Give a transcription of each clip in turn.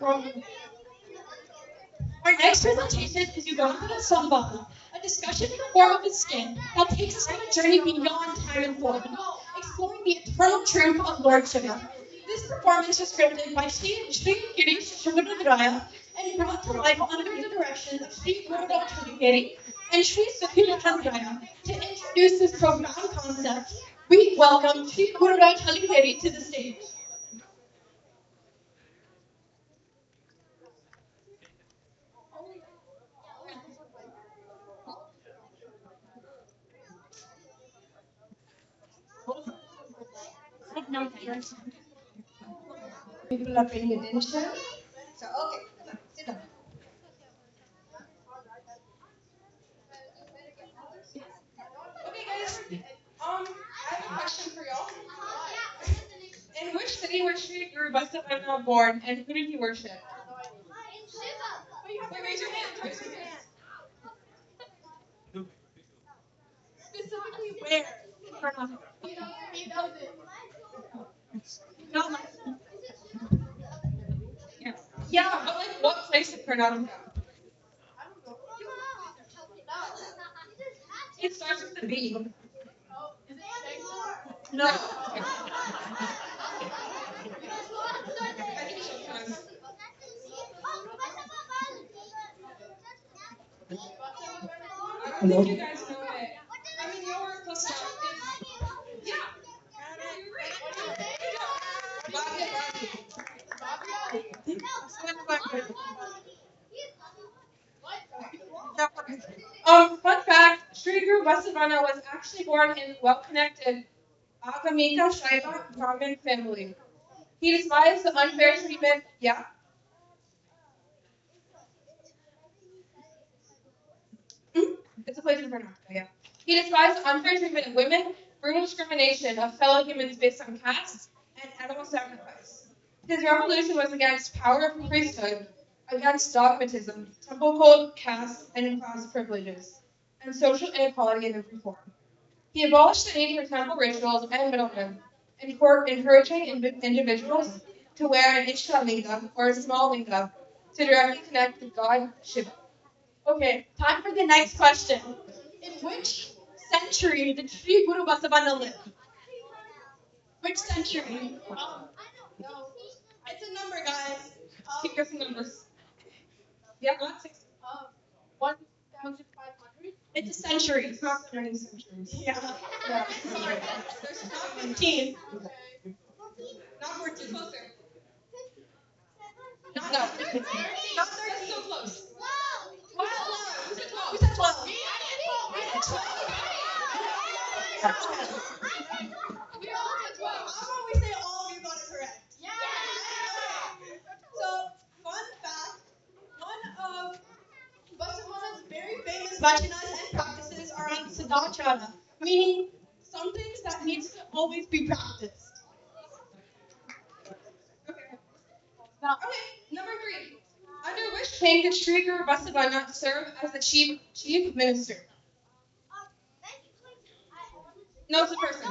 Our next presentation is Uganda Sambal, a discussion in the form of a skin that takes us on a journey beyond time and form, exploring the eternal truth of Lord Shiva. This performance was scripted by Sri Girish Shivarudraya and brought to life under the direction of Sri Gurudam Chaligiri and Sri Sukhi Chandraya. To introduce this profound concept, we welcome Sri Gurudam Chaligiri to the stage. People are paying attention. So, okay, sit down. Okay, guys. I have a question for y'all. In which city was Sri Guru Bhaktisiddhanta born, and who did he worship? Wait, raise your hand. Raise your hand. Specifically where? He knows it. Not yeah, but like what place in Karnataka? It starts with a B. No. I don't think you guys know it. I mean, your plus stuff is yeah. You're right. Good job. Fun fact, Sri Guru Vasavana was actually born in well-connected Agamika Shaiva Brahmin family. He despised the unfair treatment. Yeah, it's a place in Karnataka. Yeah. He despised the unfair treatment of women, brutal discrimination of fellow humans based on caste, and animal sacrifice. His revolution was against power of priesthood, against dogmatism, temple code, caste, and class privileges, and social inequality in every form. He abolished the need for temple rituals and middlemen, encouraging individuals to wear an Ishta or a small linga to directly connect with God Shiva. Okay, time for the next question. In which century did Sri Guru Vasavana live? Which century? No. It's a number, guys. Keep guessing numbers. Yeah, not six. 1,500. It's a century. It's not 30 centuries. Yeah. Yeah. Sorry. There's not 15. Not 14. Closer. Not no. Not 30. So close. 12. Who said 12? Who said 12? We said 12. We all said 12. How about we say all of you got it correct? Yeah. So, fun fact, one of Vasavana's very famous vachanas and practices are on sadachara, meaning some things that needs to always be practiced. Okay. Okay, number 3. Under which king did Sri Guru Vasavana serve as the chief minister? No, it's a person.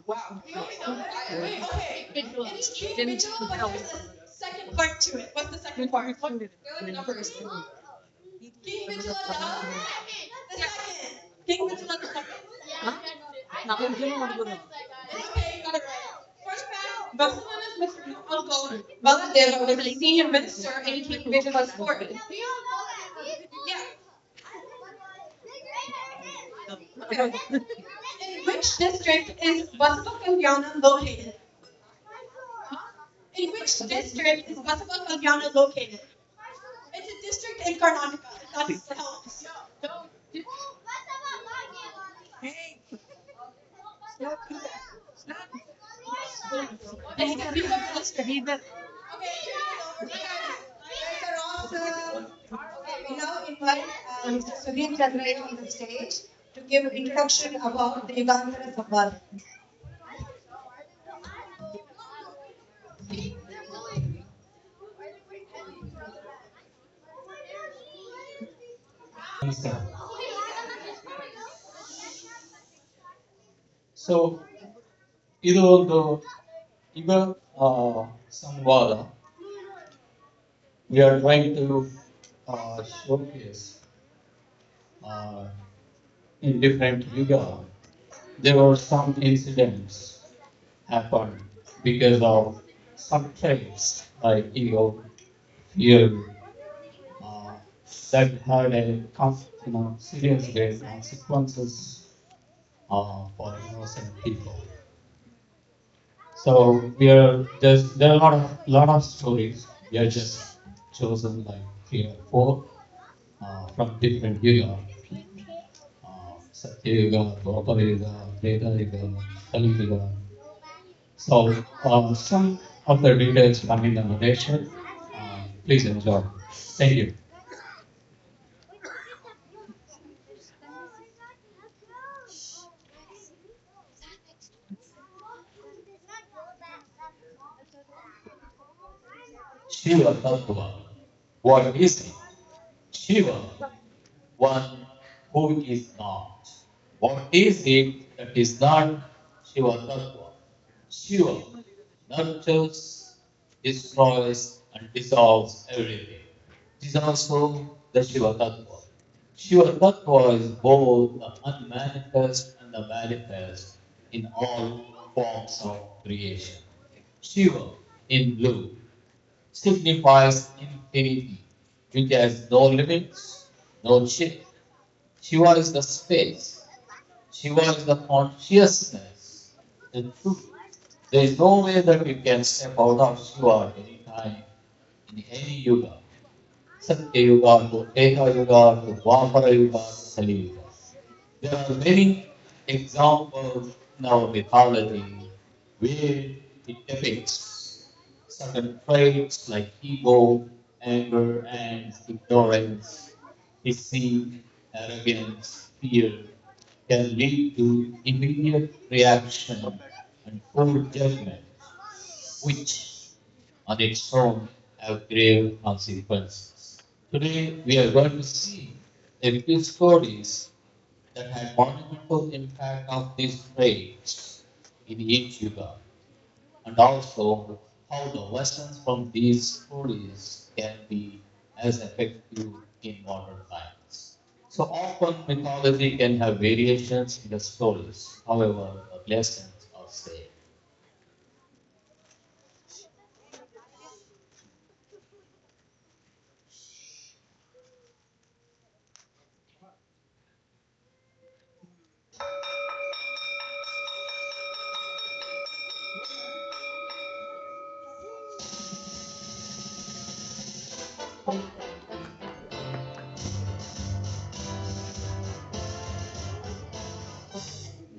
Wow. Wait, okay. It's King Mitchell, but there's a second part to it. What's the second part? What are the numbers? King Mitchell the second. King Mitchell the second. Okay, you got it right. First fact, Vasavana's uncle, Baladeva, was a senior minister in King Mitchell's court. Yeah. In which district is Vasavakalyana located? In which district is Vasavakalyana located? It's a district in Karnataka. That helps. Hey. It's the people district. Okay, are awesome. Okay, we now invite Mr. Sudhir Chandraya on the stage to give an introduction about the Yugandhara Sambal. So ಇದು ಒಂದು Even Samvada, we are trying to showcase uh, in different yuga. There were some incidents happened because of some traits like ego, fear, uh, that had a serious grave consequences for innocent people. So we are just there are a lot of stories. We are just chosen like 3 or 4 from different yuga, Satya Yuga, Dwapara Yuga, Treta Yuga, Kali Yuga. So some of the details come in the narration. Please enjoy. Thank you. Shiva Tattva. What is it? Shiva, one who is not. What is it that is not Shiva Tattva? Shiva nurtures, destroys, and dissolves everything. It is also the Shiva Tattva. Shiva Tattva is both the unmanifest and the manifest in all forms of creation. Shiva in blue signifies infinity, which has no limits, no shape. Shiva is the space. Shiva is the consciousness, the truth. There is no way that you can step out of Shiva at any time in any yuga. Satya Yuga to Treta Yuga to Dwapara Yuga to Kali Yuga. There are many examples in our mythology where it depicts certain traits like ego, anger, and ignorance, deceit, arrogance, fear can lead to immediate reaction and poor judgment, which on its own have grave consequences. Today, we are going to see a few stories that had monumental impact on these traits in each yuga, and also how the lessons from these stories can be as effective in modern times. So often mythology can have variations in the stories, however, the lessons are same.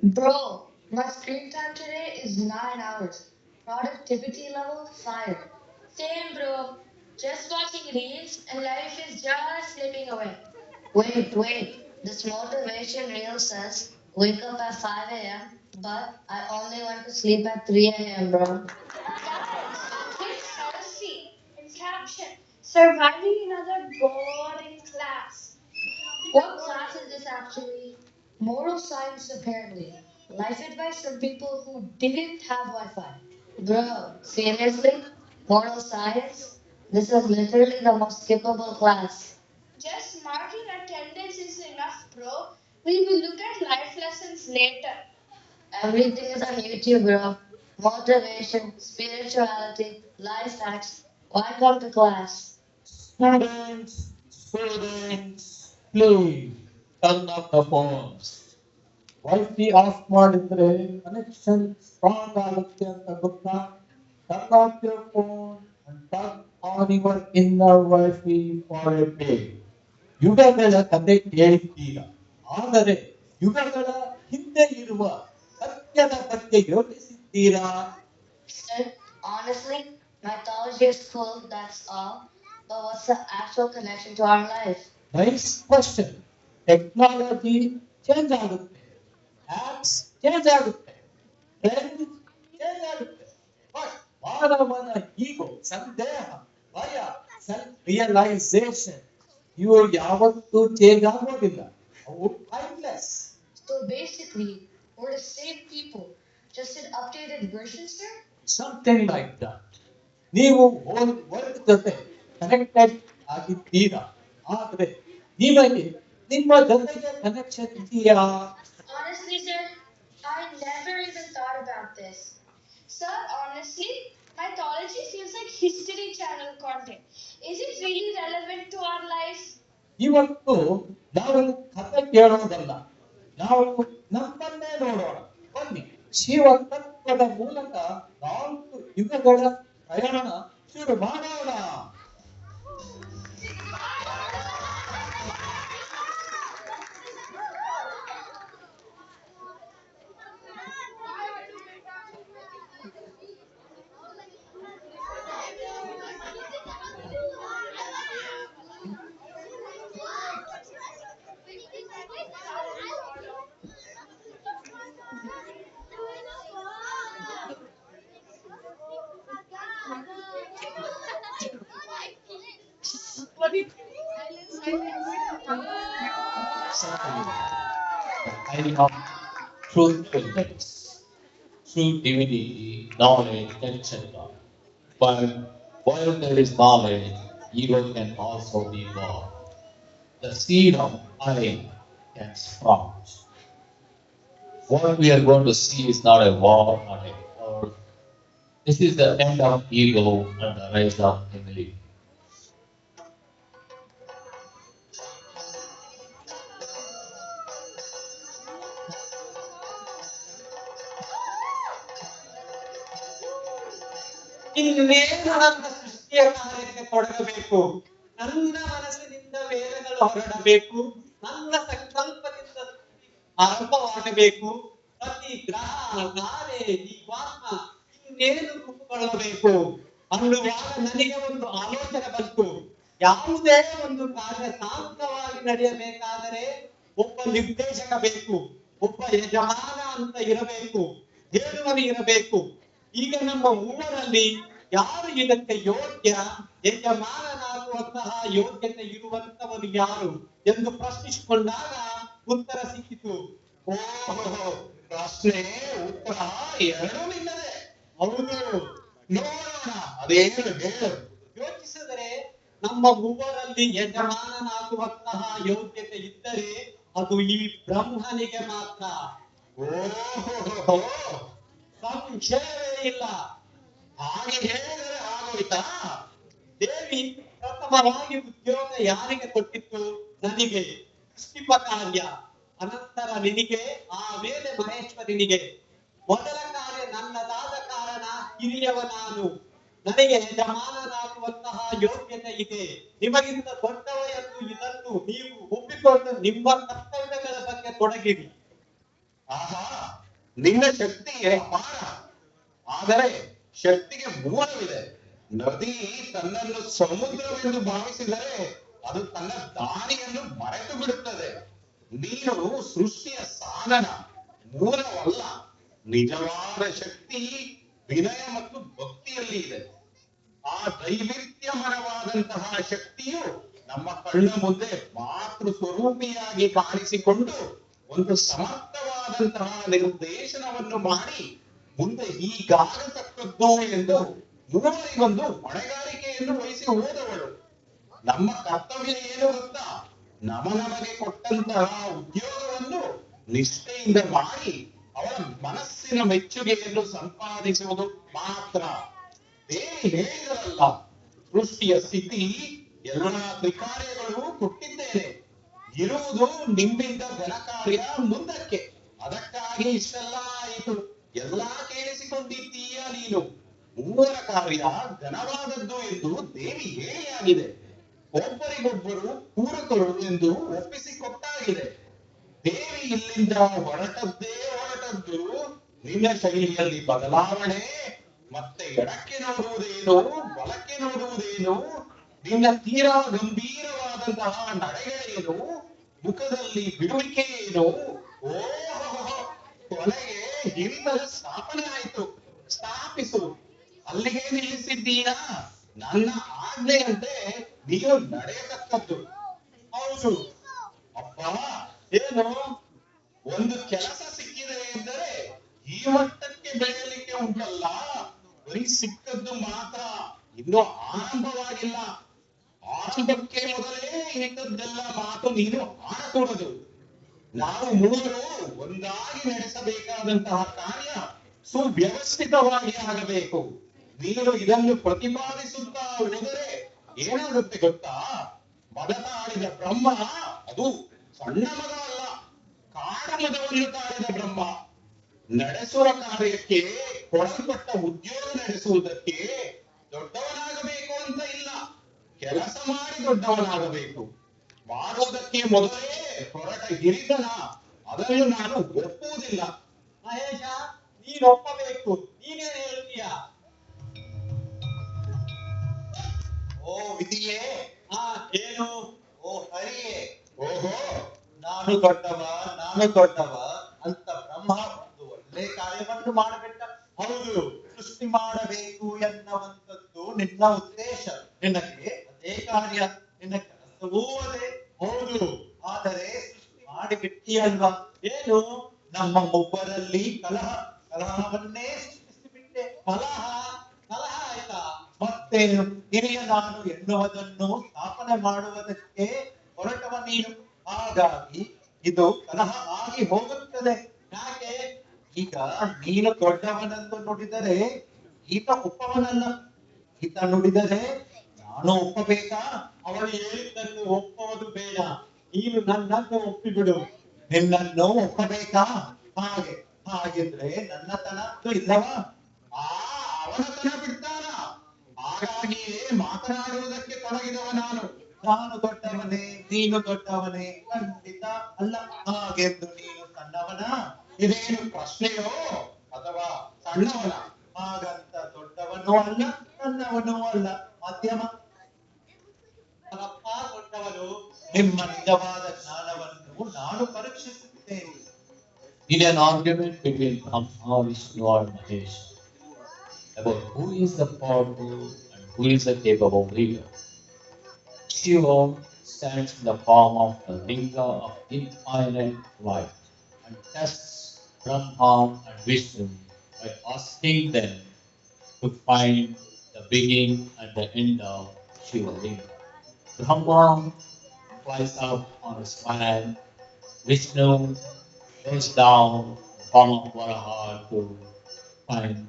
Bro, my screen time today is 9 hours. Productivity level fire. Same, bro. Just watching reels and life is just slipping away. Wait. This motivation reel says wake up at 5 a.m., but I only want to sleep at 3 a.m., bro. Guys, quick heresy in caption. Surviving another boring class. What class is this actually? Moral science, apparently. Life advice from people who didn't have Wi Fi. Bro, seriously? Moral science? This is literally the most skippable class. Just marking attendance is enough, bro. We will look at life lessons later. Everything is on YouTube, bro. Motivation, spirituality, life hacks. Why come to class? Students, please turn up the phones. Wifi of ಮಾಡಿದ್ರೆ connection strong ಆಗುತ್ತೆ ಅಂತ ಗೊತ್ತಾ? Turn off your phone and turn on your inner Wi-Fi for a day. ಯುಗಗಳ ಕತೆ ಕೇಳಿದ್ದೀರ, ಆದರೆ ಯುಗಗಳ ಹಿಂದೆ ಇರುವ ಸತ್ಯದ ಬಗ್ಗೆ ಯೋಚಿಸಿದ್ದೀರಾ? And honestly, mythology is cool, that's all. But what's the actual connection to our life? Nice question. Technology change ಆಗುತ್ತೆ, apps change ಆಗುತ್ತೆ, trend change ಆಗುತ್ತೆ, but ಮಾನವನ ಈಗೋ, ಸಂದೇಹ, ಭಯ, ಸೆಲ್ಫ್ ರಿಯಲೈಸೇಷನ್ ಇವು ಯಾವತ್ತೂ ಚೇಂಜ್ ಆಗೋದಿಲ್ಲ. ಅವು timeless. So basically, we're the same people, just in updated versions, sir? Something like that. ನೀವು ವರ್ಲ್ಡ್ ಜೊತೆ ಕನೆಕ್ಟೆಡ್ ಆಗಿದ್ದೀರಾ, ಆದ್ರೆ ನಿಮಗೆ ನಿಮ್ಮ ಜೊತೆಗೆ ಕನೆಕ್ಷನ್ ಇದೆಯಾ? Honestly, sir, I never even thought about this. Sir, honestly, mythology feels like History Channel content. Is it really relevant to our life? ಇವತ್ತು ನಾವು ಕಥೆ ಕೇಳೋದಲ್ಲ, ನಾವು ನಮ್ಮನ್ನೇ ನೋಡೋಣ. ಬನ್ನಿ, ಶಿವ ತತ್ವದ ಮೂಲಕ 4 ಯುಗಗಳ ಪ್ರಯಾಣ ಶುರು ಮಾಡೋಣ. I of truthfulness, true divinity, knowledge, etc. But while there is knowledge, evil can also be born. The seed of I can sprout. What we are going to see is not a war, not a war. This is the end of evil and the rise of evil. ಇನ್ನೇನು ನನ್ನ ಸೃಷ್ಟಿಯ ಕಾರ್ಯಕ್ಕೆ ತೊಡಗಬೇಕು, ನನ್ನ ಮನಸ್ಸಿನಿಂದ ವೇದಗಳು ಹೊರಡಬೇಕು, ನನ್ನ ಸಂಕಲ್ಪದಿಂದ ಆರಂಭವಾಗಬೇಕು. ಪ್ರತಿ ಗ್ರಹ ತಾರೆ ಜೀವಾತ್ಮ ಇನ್ನೇನು ರೂಪುಗೊಳ್ಳಬೇಕು ಅನ್ನುವಾಗ ನನಗೆ ಒಂದು ಆಲೋಚನೆ ಬಂತು. ಯಾವುದೇ ಒಂದು ಕಾರ್ಯ ಸಾರ್ಥಕವಾಗಿ ನಡೆಯಬೇಕಾದರೆ ಒಬ್ಬ ನಿರ್ದೇಶಕ ಬೇಕು, ಒಬ್ಬ ಯಜಮಾನ ಅಂತ ಇರಬೇಕು, ಹೇಳುವನು ಇರಬೇಕು. ಈಗ ನಮ್ಮ ಊರಲ್ಲಿ ಯಾರು ಇದಕ್ಕೆ ಯೋಗ್ಯ, ಯಜಮಾನನಾಗುವಂತಹ ಯೋಗ್ಯತೆ ಇರುವಂತವನು ಯಾರು ಎಂದು ಪ್ರಶ್ನಿಸಿಕೊಂಡಾಗ ಉತ್ತರ ಸಿಕ್ಕಿತು. ಓಹೋ, ಪ್ರಶ್ನೆ ಉತ್ತರ ಎರಡೂ ನಿನ್ನದೆ. ಹೌದು, ನೋಡೋಣ ಅದೇನು ಹೇಳು. ಯೋಚಿಸಿದರೆ ನಮ್ಮ ಮೂವರಲ್ಲಿ ಯಜಮಾನನಾಗುವಂತಹ ಯೋಗ್ಯತೆ ಇದ್ದರೆ ಅದು ಈ ಬ್ರಹ್ಮನಿಗೆ ಮಾತ್ರ. ಓಹೋ, ಸಂಶಯವೇ ಇಲ್ಲ. ಹಾಗೆ ಹೇಳಿದರೆ ಆಗೋಯ್ತಾ? ದೇವಿ ಪ್ರಥಮವಾಗಿ ಉದ್ಯೋಗ ಯಾರಿಗೆ ಕೊಟ್ಟಿತ್ತು? ನನಗೆ. ಸೃಷ್ಟಿಪ ಕಾರ್ಯ, ಅನಂತರ ನಿನಗೆ, ಆಮೇಲೆ ಮಹೇಶ್ವರನಿಗೆ. ಮೊದಲ ಕಾರ್ಯ ನನ್ನದಾದ ಕಾರಣ ಹಿರಿಯವ ನಾನು, ನನಗೆ ಯಜಮಾನನಾಗುವಂತಹ ಯೋಗ್ಯತೆ ಇದೆ. ನಿಮಗಿಂತ ದೊಡ್ಡವ ಎಂದು ಇದನ್ನು ನೀವು ಒಪ್ಪಿಕೊಂಡು ನಿಮ್ಮ ಕರ್ತವ್ಯಗಳ ಬಗ್ಗೆ ತೊಡಗಿರಿ. ಆಹಾ, ನಿನ್ನ ಶಕ್ತಿ ಅಪಾರ. ಆದರೆ ಶಕ್ತಿಗೆ ಮೂಲವಿದೆ. ನದಿ ತನ್ನನ್ನು ಸಮುದ್ರವೆಂದು ಭಾವಿಸಿದರೆ ಅದು ತನ್ನ ದಾರಿಯನ್ನು ಮರೆತು ಬಿಡುತ್ತದೆ. ನೀನು ಸೃಷ್ಟಿಯ ಸಾಧನ, ಮೂಲವಲ್ಲ. ನಿಜವಾದ ಶಕ್ತಿ ವಿನಯ ಮತ್ತು ಭಕ್ತಿಯಲ್ಲಿ ಇದೆ. ಆ ದೈವಿತ್ಯಮಯವಾದಂತಹ ಶಕ್ತಿಯು ನಮ್ಮ ಕಣ್ಣ ಮುಂದೆ ಮಾತೃ ಸ್ವರೂಪಿಯಾಗಿ ಕಾಣಿಸಿಕೊಂಡು ಒಂದು ಸಮರ್ಥವಾದಂತಹ ನಿರ್ದೇಶನವನ್ನು ಮಾಡಿ ಮುಂದೆ ಹೀಗಾಗತಕ್ಕದ್ದು ಎಂದು ಮೂವರಿಗೊಂದು ಹೊಣೆಗಾರಿಕೆಯನ್ನು ವಹಿಸಿ ಹೋದವಳು. ನಮ್ಮ ಕರ್ತವ್ಯ ಏನು ಗೊತ್ತಾ? ನಮಗೆ ಕೊಟ್ಟಂತಹ ಉದ್ಯೋಗವನ್ನು ನಿಷ್ಠೆಯಿಂದ ಮಾಡಿ ಅವಳ ಮನಸ್ಸಿನ ಮೆಚ್ಚುಗೆಯನ್ನು ಸಂಪಾದಿಸುವುದು ಮಾತ್ರ. ದೇವಿ ಹೇಳಿದರಲ್ಲ, ಸೃಷ್ಟಿಯ ಸ್ಥಿತಿ ಎಲ್ಲ ತ್ರಿಕಾರ್ಯಗಳು ಕೊಟ್ಟಿದ್ದೇನೆ, ಇರುವುದು ನಿಮ್ಮಿಂದ ಘನಕಾರ್ಯ ಮುಂದಕ್ಕೆ. ಅದಕ್ಕಾಗಿ ಇಷ್ಟೆಲ್ಲ ಆಯಿತು. ಎಲ್ಲಾ ಕೇಳಿಸಿಕೊಂಡಿದ್ದೀಯ ನೀನು. ಮೂವರ ಕಾರ್ಯ ಘನವಾದದ್ದು ಎಂದು ದೇವಿ ಹೇಳಿಯಾಗಿದೆ. ಒಬ್ಬರಿಗೊಬ್ಬರು ಪೂರಕರು ಎಂದು ಒಪ್ಪಿಸಿಕೊಟ್ಟಾಗಿದೆ. ದೇವಿ ಇಲ್ಲಿಂದ ಹೊರಟದ್ದೇ ಹೊರಟದ್ದು. ನಿನ್ನ ಶೈಲಿಯಲ್ಲಿ ಬದಲಾವಣೆ, ಮತ್ತೆ ಎಡಕ್ಕೆ ನೋಡುವುದೇನು, ಬಲಕ್ಕೆ ನೋಡುವುದೇನು, ನಿನ್ನ ತೀರಾ ಗಂಭೀರವಾದಂತಹ ನಡೆಗಳೇನು, ಮುಖದಲ್ಲಿ ಬಿಡುವಿಕೆ ಏನು. ಓಹೋ, ಕೊನೆಗೆ ಹಿರಿಮರ ಸ್ಥಾಪನೆ ಆಯಿತು. ಸ್ಥಾಪಿಸು. ಅಲ್ಲಿಗೆ ನಿಲ್ಲಿಸಿದ್ದೀಯಾ? ನನ್ನ ಆಜ್ಞೆಯಂತೆ ನೀವು ನಡೆಯತಕ್ಕದ್ದು. ಹೌದು ಅಪ್ಪ. ಏನು, ಒಂದು ಕೆಲಸ ಸಿಕ್ಕಿದೆ ಎಂದರೆ ಈ ಮಟ್ಟಕ್ಕೆ ಬೆಳೆಯಲಿಕ್ಕೆ ಉಂಟಲ್ಲ. ಬರೀ ಸಿಕ್ಕದ್ದು ಮಾತ್ರ ಇನ್ನೂ ಆರಂಭವಾಗಿಲ್ಲ. ಆರಂಭಕ್ಕೆ ಮೊದಲೇ ಇಂಥದ್ದೆಲ್ಲ ಮಾತು ನೀನು ಆಡಕೂಡದು. ನಾವು ಮೂವರು ಒಂದಾಗಿ ನಡೆಸಬೇಕಾದಂತಹ ಕಾರ್ಯ ಸುವ್ಯವಸ್ಥಿತವಾಗಿ ಆಗಬೇಕು. ನೀನು ಇದನ್ನು ಪ್ರತಿಪಾದಿಸುತ್ತಾ ಹೋದರೆ ಏನಾಗುತ್ತೆ ಗೊತ್ತಾ? ಮದ ತಾಳಿದ ಬ್ರಹ್ಮ ಅದು ಸಣ್ಣ ಮದ ಅಲ್ಲ, ಕಾಡಮದವನ್ನು ತಾಳಿದ ಬ್ರಹ್ಮ. ನಡೆಸುವ ಕಾರ್ಯಕ್ಕೆ ಕೊಡಲ್ಪಟ್ಟ ಉದ್ಯೋಗ ನಡೆಸುವುದಕ್ಕೆ ದೊಡ್ಡವನಾಗಬೇಕು ಅಂತ ಇಲ್ಲ, ಕೆಲಸ ಮಾಡಿ ದೊಡ್ಡವನಾಗಬೇಕು. ಮಾಡುವುದಕ್ಕೆ ಮೊದಲೇ ಹೊರಟ ಹಿರಿತನ ಅದನ್ನು ನಾನು ಒಪ್ಪುವುದಿಲ್ಲ. ಮಹೇಶ, ನೀನ್ ಒಪ್ಪಬೇಕು. ನೀನೇನ್ ಹೇಳ್ತೀಯ? ಓ ವಿಧಿಯೇ, ಹಾ, ಏನು? ಓ ಹರಿಯೇ, ಓಹೋ, ನಾನು ದೊಡ್ಡವ ಅಂತ ಬ್ರಹ್ಮ ಒಂದು ಒಳ್ಳೆ ಕಾರ್ಯವನ್ನು ಮಾಡಬೇಕ. ಹೌದು, ಸೃಷ್ಟಿ ಮಾಡಬೇಕು ಎನ್ನುವಂಥದ್ದು ನಿನ್ನ ಉದ್ದೇಶ. ನಿನಗೆ ಅದೇ ಕಾರ್ಯ, ನಿನ್ನ ಕೆಲಸವೂ ಅದೇ. ಹೌದು, ಆದರೆ ಸೃಷ್ಟಿ ಮಾಡಿಬಿಟ್ಟಿಯಲ್ವಾ? ಏನು? ನಮ್ಮ ಒಬ್ಬರಲ್ಲಿ ಕಲಹವನ್ನೇ ಸೃಷ್ಟಿಸಿಬಿಟ್ಟೆ. ಕಲಹ ಆಯ್ತಾ? ಮತ್ತೇನು? ಹಿರಿಯ ನಾನು ಎನ್ನುವುದನ್ನು ಸ್ಥಾಪನೆ ಮಾಡುವುದಕ್ಕೆ ಹೊರಟವ ನೀನು. ಹಾಗಾಗಿ ಇದು ಕಲಹ ಆಗಿ ಹೋಗುತ್ತದೆ. ಯಾಕೆ? ಈಗ ನೀನು ದೊಡ್ಡವನೆಂದು ನುಡಿದರೆ ಈತ ಒಪ್ಪವನಲ್ಲ, ಈತ ನುಡಿದರೆ ನಾನು ಒಪ್ಪಬೇಕಾ? ಅವಳು ಹೇಳಿದ್ದನ್ನು ಒಪ್ಪುವುದು ಬೇಡ. ನೀನು ನನ್ನನ್ನು ಒಪ್ಪಿಬಿಡು. ನಿನ್ನನ್ನು ಒಪ್ಪಬೇಕಾ? ಹಾಗಿದ್ರೆ ನನ್ನ ತನದ್ದು ಇಲ್ಲವಾ? ಆ ಅವನತನ ಬಿಡ್ತಾನ. ಹಾಗಾಗಿಯೇ ಮಾತನಾಡುವುದಕ್ಕೆ ತೊಡಗಿದವ ನಾನು. ನಾನು ದೊಡ್ಡವನೇ, ನೀನು ದೊಡ್ಡವನೇ? ಖಂಡಿತ ಅಲ್ಲ. ಹಾಗೆಂದು ನೀನು ಸಣ್ಣವನ? ಇದೇನು ಪ್ರಶ್ನೆಯೋ ಅಥವಾ ಸಣ್ಣವನ? ಹಾಗಂತ ದೊಡ್ಡವನೂ ಅಲ್ಲ, ಸಣ್ಣವನೂ ಅಲ್ಲ, ಮಧ್ಯಮ. ಅವರಪ್ಪ ದೊಡ್ಡವನು. ನಿಮ್ಮ ನಿಜವಾದ ಜ್ಞಾನವನ್ನು ನಾನು ಪರೀಕ್ಷಿಸುತ್ತೇನೆ. In an argument between Brahma, Vishnu, and Mahesh about who is the powerful and who is the capable leader, Shiva stands in the form of the linga of infinite light and tests Brahma and Vishnu by asking them to find the beginning and the end of Shiva linga. Brahma flies up on a smile. Vishnu goes down the form of Varaha to find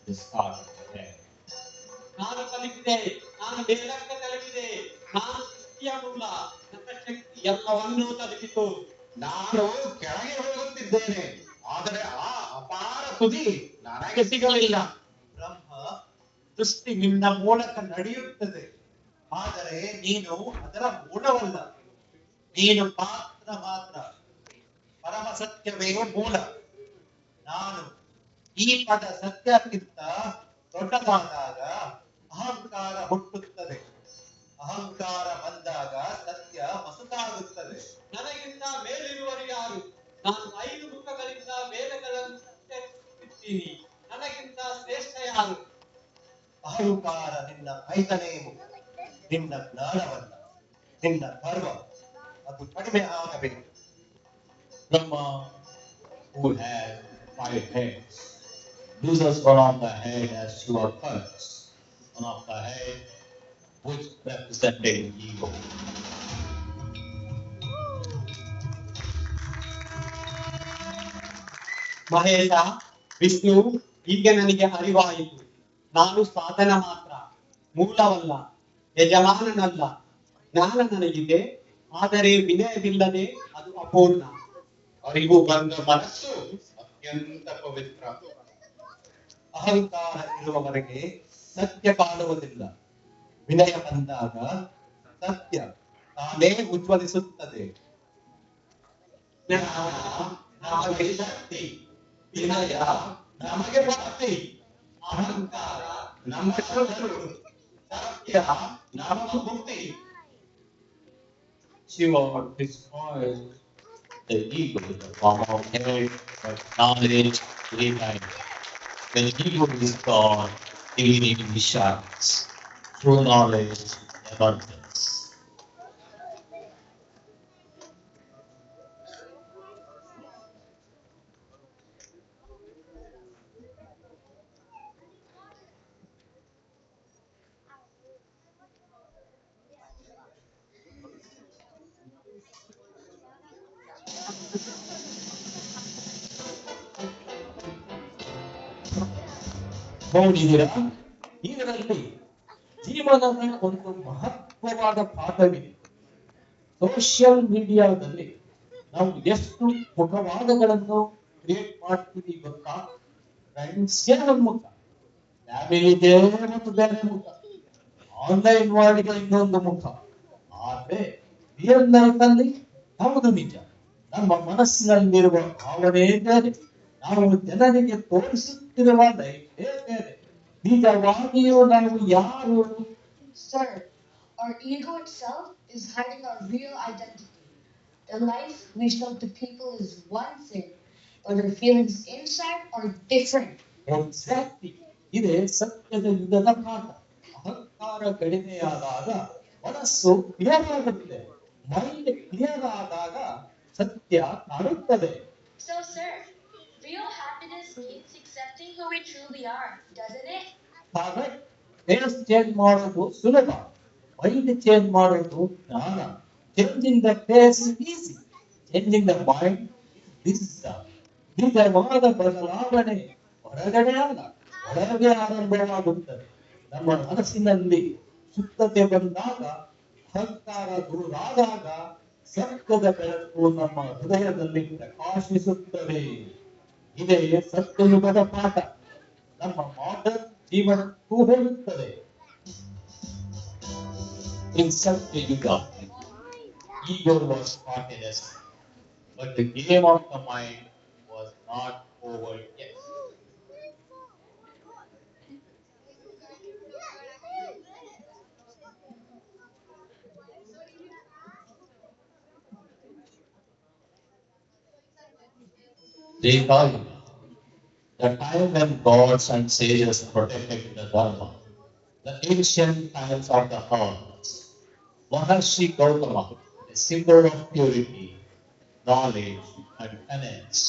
the start of the day. ನಾನು ಕಲಿತಿದೆ, ನಾನು ಮೇಲಕ್ಕೆ ತಲುಪಿದೆ, ನಾನು ಸೃಷ್ಟಿಯ ಮೂಲ, ನನ್ನ ಶಕ್ತಿ ಎಲ್ಲವನ್ನೂ ತಲುಪಿತು. ನಾನು ಕೆಳಗೆ ಹೋಗುತ್ತಿದ್ದೇನೆ, ಆದರೆ ಆ ಅಪಾರ ತುದಿ ನನಗೆ ಸಿಗಲಿಲ್ಲ. ಬ್ರಹ್ಮ ಸೃಷ್ಟಿ ನಿನ್ನ ಮೂಲಕ ನಡೆಯುತ್ತದೆ, ಆದರೆ ನೀನು ಅದರ ಮೂಲವಲ್ಲ. ನೀನು ಪಾತ್ರ ಮಾತ್ರ. ಪರಮ ಸತ್ಯವೇ ಮೂಲ. ನಾನು ಈ ಪದ ಸತ್ಯಕ್ಕಿಂತ ದೊಡ್ಡದಾದಾಗ ಅಹಂಕಾರ ಹುಟ್ಟುತ್ತದೆ. ಅಹಂಕಾರ ಬಂದಾಗ ಸತ್ಯ ಮಸುಕಾಗುತ್ತದೆ. ನನಗಿಂತ ಮೇಲಿರುವರು ಯಾರು? ನಾನು 5 ಮುಖಗಳಿಂದ ವೇದಗಳನ್ನು ಉಚ್ಚರಿಸುತ್ತಿದ್ದೀನಿ. ನನಗಿಂತ ಶ್ರೇಷ್ಠ ಯಾರು? ಅಹಂಕಾರ ನಿನ್ನ 5ನೇ ಮುಖ, ನಿನ್ನ ಜ್ಞಾನವಲ್ಲ, ನಿನ್ನ ಗರ್ವ. ಅದು ಕಡಿಮೆ ಆಗಬೇಕು. Brahma, who had 5 heads, loses one of the head as Shiva cuts one of the head, which represented ego. Mahesh, Vishnu, ಈಗ ನನಗೆ ಅರಿವಾಯಿತು. ನಾನು ಸಾಧನ ಮಾತ್ರ, ಮೂಲವಲ್ಲ, ಯಜಮಾನನಲ್ಲ. ಜ್ಞಾನ ನನಗಿದೆ, ಆದರೆ ವಿನಯವಿಲ್ಲದೆ ಅದು ಅಪೂರ್ಣ. ಅರಿವು ಬಂದ ಮನಸ್ಸು ಅತ್ಯಂತ ಪವಿತ್ರ. ಅಹಂಕಾರ ಇರುವವರೆಗೆ ಸತ್ಯ ಕಾಣುವುದಿಲ್ಲ. ವಿನಯ ಬಂದಾಗ ಸತ್ಯ ತಾನೇ ಉಜ್ವಲಿಸುತ್ತದೆ. ಜ್ಞಾನ ನಮಗೆ ಶಕ್ತಿ, ವಿನಯ ನಮಗೆ ಭಕ್ತಿ, ಅಹಂಕಾರ ನಮ್ಮ ಶತ್ರು, ಸತ್ಯ ನಮ್ಮ ಮುಕ್ತಿ. Shiva destroys the ego in the form of head, but knowledge remains. When ego is gone, divinity shines. True knowledge emerges. ನೋಡಿದಿರಾ, ಇದರಲ್ಲಿ ಜೀವನದ ಒಂದು ಮಹತ್ವವಾದ ಪಾಠವಿದೆ. ಸೋಷಿಯಲ್ ಮೀಡಿಯಾದಲ್ಲಿ ನಾವು ಎಷ್ಟು ಮುಖವಾಡಗಳನ್ನು ಕ್ರಿಯೇಟ್ ಮಾಡ್ತೀವಿ ಗೊತ್ತಾ? ಫ್ರೆಂಡ್ಸ್ಗೆ ಒಂದು ಮುಖ, ಫ್ಯಾಮಿಲಿಗೆ ಒಂದು ಬೇರೆ ಮುಖ, ಆನ್ಲೈನ್ ವರ್ಲ್ಡ್ಗೆ ಇನ್ನೊಂದು ಮುಖ. ಆದ್ರೆ ರಿಯಲ್ ಲೈಫ್ ಅಲ್ಲಿ ಯಾವುದು ನಿಜ? ನಮ್ಮ ಮನಸ್ಸಿನಲ್ಲಿರುವ ಭಾವನೆ ಬೇರೆ, ನಾವು ಜನರಿಗೆ ತೋರಿಸುತ್ತಿರುವ ಲೈಫೇ ಬೇರೆ. ನಿಜವಾಗಿಯೂ ನಾವು ಯಾರು? Sir, our ego itself is hiding our real identity. The life we show to people is one thing, but our feelings inside are different. Exactly, ಇದೇ ಸತ್ಯದ ಯುಗದ ಪಾಠ. ಅಹಂಕಾರ ಕಡಿಮೆಯಾದಾಗ ಮನಸ್ಸು ಕ್ಲಿಯರ್ ಆಗುತ್ತೆ, ಮೈಂಡ್ ಕ್ಲಿಯರ್ ಆದಾಗ ಸತ್ಯ ಕಾಣುತ್ತದೆ. So, sir, real happiness means accepting who we truly are, doesn't it? ಹಾಗಾಗಿ ಫೇಸ್ ಚೇಂಜ್ ಮಾಡೋದು ಸುಲಭ, ಮೈಂಡ್ ಚೇಂಜ್ ಮಾಡೋದು ಜ್ಞಾನ. Changing the face easy, changing the mind decision. ನಿಜವಾದ ಬದಲಾವಣೆ ಹೊರಗಡೆ ಅಲ್ಲ, ಒಳಗೆ ಆರಂಭವಾಗುತ್ತದೆ. ನಮ್ಮ ಮನಸ್ಸಿನಲ್ಲಿ ಶುದ್ಧತೆ ಬಂದಾಗ, ಅಹಂಕಾರ ದೂರಾದಾಗ ಸತ್ಯದ ಬೆಳಕು ನಮ್ಮ ಹೃದಯದಲ್ಲಿ ಪ್ರಕಾಶಿಸುತ್ತದೆ. ಇದೇ ಸತ್ಯಯುಗದ ಪಾಠ ನಮ್ಮ ಮಾಡರ್ನ್ ಜೀವನಕ್ಕೂ ಹೇಳುತ್ತದೆ. In Satyuga, ego was happiness, but the game of the mind was not over yet. Treta Yuga, the time when gods and sages protected the Dharma, the ancient times of the earth. Maharshi Gautama, a symbol of purity, knowledge, and penance.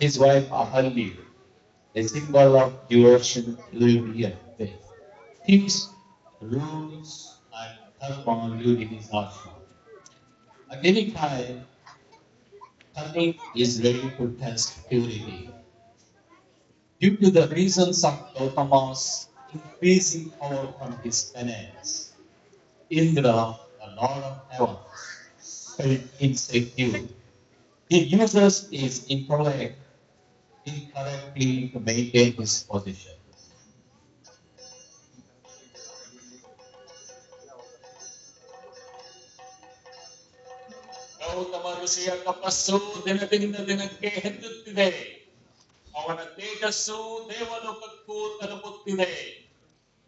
His wife Ahalya, a symbol of devotion, loyalty, and faith. These rules and dharma lived in his ashram. At any time, Kali is ready to test purity. Due to the reasons of Gautama's increasing power from his penance, Indra, the Lord of Heaven, felt insecure. He uses his intellect incorrectly to maintain his position. Gautama ಋಷಿಯ ತಪಸ್ಸು ದಿನದಿಂದ ದಿನಕ್ಕೆ ಹೆಚ್ಚುತ್ತಿದೆ. ಅವನ ತೇಜಸ್ಸು ದೇವಲೋಕಕ್ಕೂ ತಲುಪುತ್ತಿದೆ.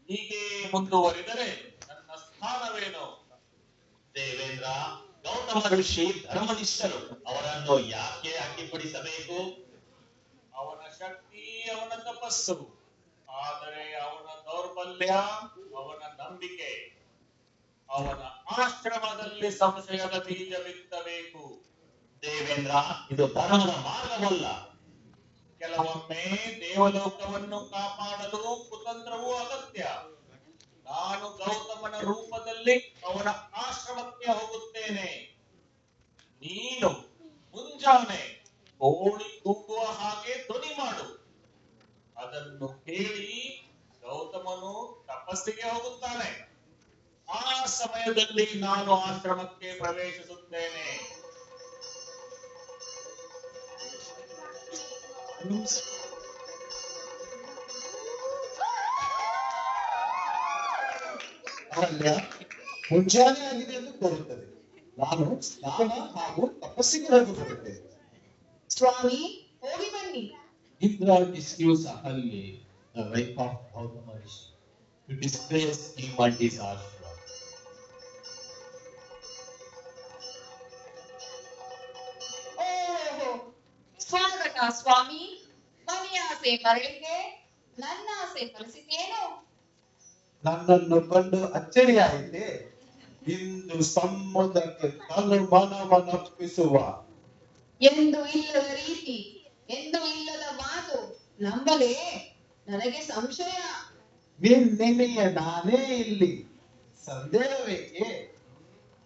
ಹೀಗೆ ಮುಂದುವರಿದರೆ ನನ್ನ ಸ್ಥಾನವೇನು? ದೇವೇಂದ್ರ, ಗೌತಮ ಋಷಿ ಧರ್ಮನಿಷ್ಠರು, ಅವರನ್ನು ಯಾಕೆ ಅಡ್ಡಿಪಡಿಸಬೇಕು? ಅವನ ಶಕ್ತಿ, ಅವನ ತಪಸ್ಸು, ಆದರೆ ಅವನ ದೌರ್ಬಲ್ಯ, ಅವನ ನಂಬಿಕೆ. ಅವನ ಆಶ್ರಮದಲ್ಲಿ ಸಂಶಯದ ಬೀಜ ಬಿತ್ತಬೇಕು. ದೇವೇಂದ್ರ, ಇದು ಧರ್ಮದ ಮಾರ್ಗವಲ್ಲ. ಕೆಲವೊಮ್ಮೆ ದೇವಲೋಕವನ್ನು ಕಾಪಾಡಲು ಕುತಂತ್ರವೂ ಅಗತ್ಯ. ನಾನು ಗೌತಮನ ರೂಪದಲ್ಲಿ ಅವನ ಆಶ್ರಮಕ್ಕೆ ಹೋಗುತ್ತೇನೆ. ನೀನು ಮುಂಜಾನೆ ಕೋಳಿ ಕೂಗುವ ಹಾಗೆ ಧ್ವನಿ ಮಾಡು. ಅದನ್ನು ಕೇಳಿ ಗೌತಮನು ತಪಸ್ಸಿಗೆ ಹೋಗುತ್ತಾನೆ. ಆ ಸಮಯದಲ್ಲಿ ನಾನು ಆಶ್ರಮಕ್ಕೆ ಪ್ರವೇಶಿಸುತ್ತೇನೆ. ಅಹಲ್ಯ, ಮುಂಜಾನೆ ಆಗಿದೆ ಎಂದು ತೋರುತ್ತದೆ. ನಾನು ಸ್ನಾನ ಹಾಗೂ ತಪಸ್ಸಿಗೆ ಹೋಗುತ್ತೇನೆ. ಸ್ವಾಮಿ, ಹೋಗಿ ಬನ್ನಿ. Indra discussed Ahalya, the wife of Gautama Rishi, to disgrace him and his ashram. ಓಹೋ, ಸ್ವಾಗತ ಸ್ವಾಮಿ. ಮನೆಯ ಆಸೆ ಮರಳಿಗೆ ನನ್ನ ಆಸೆ ಫಲಿಸಿತೇನು? ನನ್ನನ್ನು ಕಂಡು ಅಚ್ಚರಿಯಾಯಿತೆ. ಇಂದು ಸಂಬಂಧಕ್ಕೆ ತನುಮನವನ್ನರ್ಪಿಸುವ ಎಂದು ಇಲ್ಲದ ರೀತಿ, ಎಂದು ಇಲ್ಲದ ಮಾತು ನಂಬಲೇ ನನಗೆ ಸಂಶಯ. ನಿನ್ನೆನೆಯ ನಾನೇ ಇಲ್ಲಿ, ಸಂದೇಹವೇಕೆ?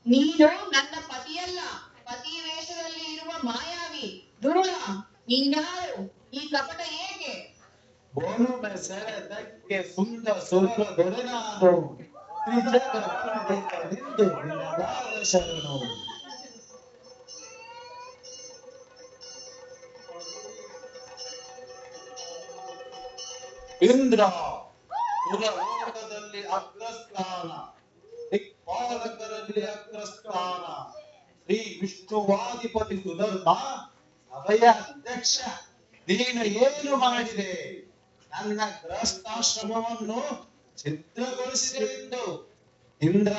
ನೀನು ನನ್ನ ಪತಿಯಲ್ಲ, ಪತಿ ವೇಷದಲ್ಲಿ ಇರುವ ಮಾಯಾವಿ ದುರುಳ. ನೀನ್ಯಾರು? ಈ ಕಪಟ ಏಕೆ? ಒಲುಮೆ ಸೆಳೆದಕ್ಕೆ ಸುಂದ ಸುರ ದೊರೆ ನಾನು ತ್ರಿಜಗ ಪಂಡಿತನೆಂದು ನಿನಗಾದ ಶರಣು. ಇಂದ್ರ ಸುರಲೋಕದಲ್ಲಿ ಅಗ್ರಸ್ಥಾನ, ದಿಕ್ಪಾಲಕರಲ್ಲಿ ಅಗ್ರಸ್ಥಾನ, ಶ್ರೀ ವಿಷ್ಣುವಾದಿಪತಿ ಸುಧರ್ಮ ಅಭಯ ಅಧ್ಯಕ್ಷ, ನೀನು ಏನು ಮಾಡಿದೆ? ನನ್ನ ಗೃಹಸ್ಥಾಶ್ರಮವನ್ನು ಛಿದ್ರಗೊಳಿಸಿದೆ ಎಂದು ಇಂದ್ರ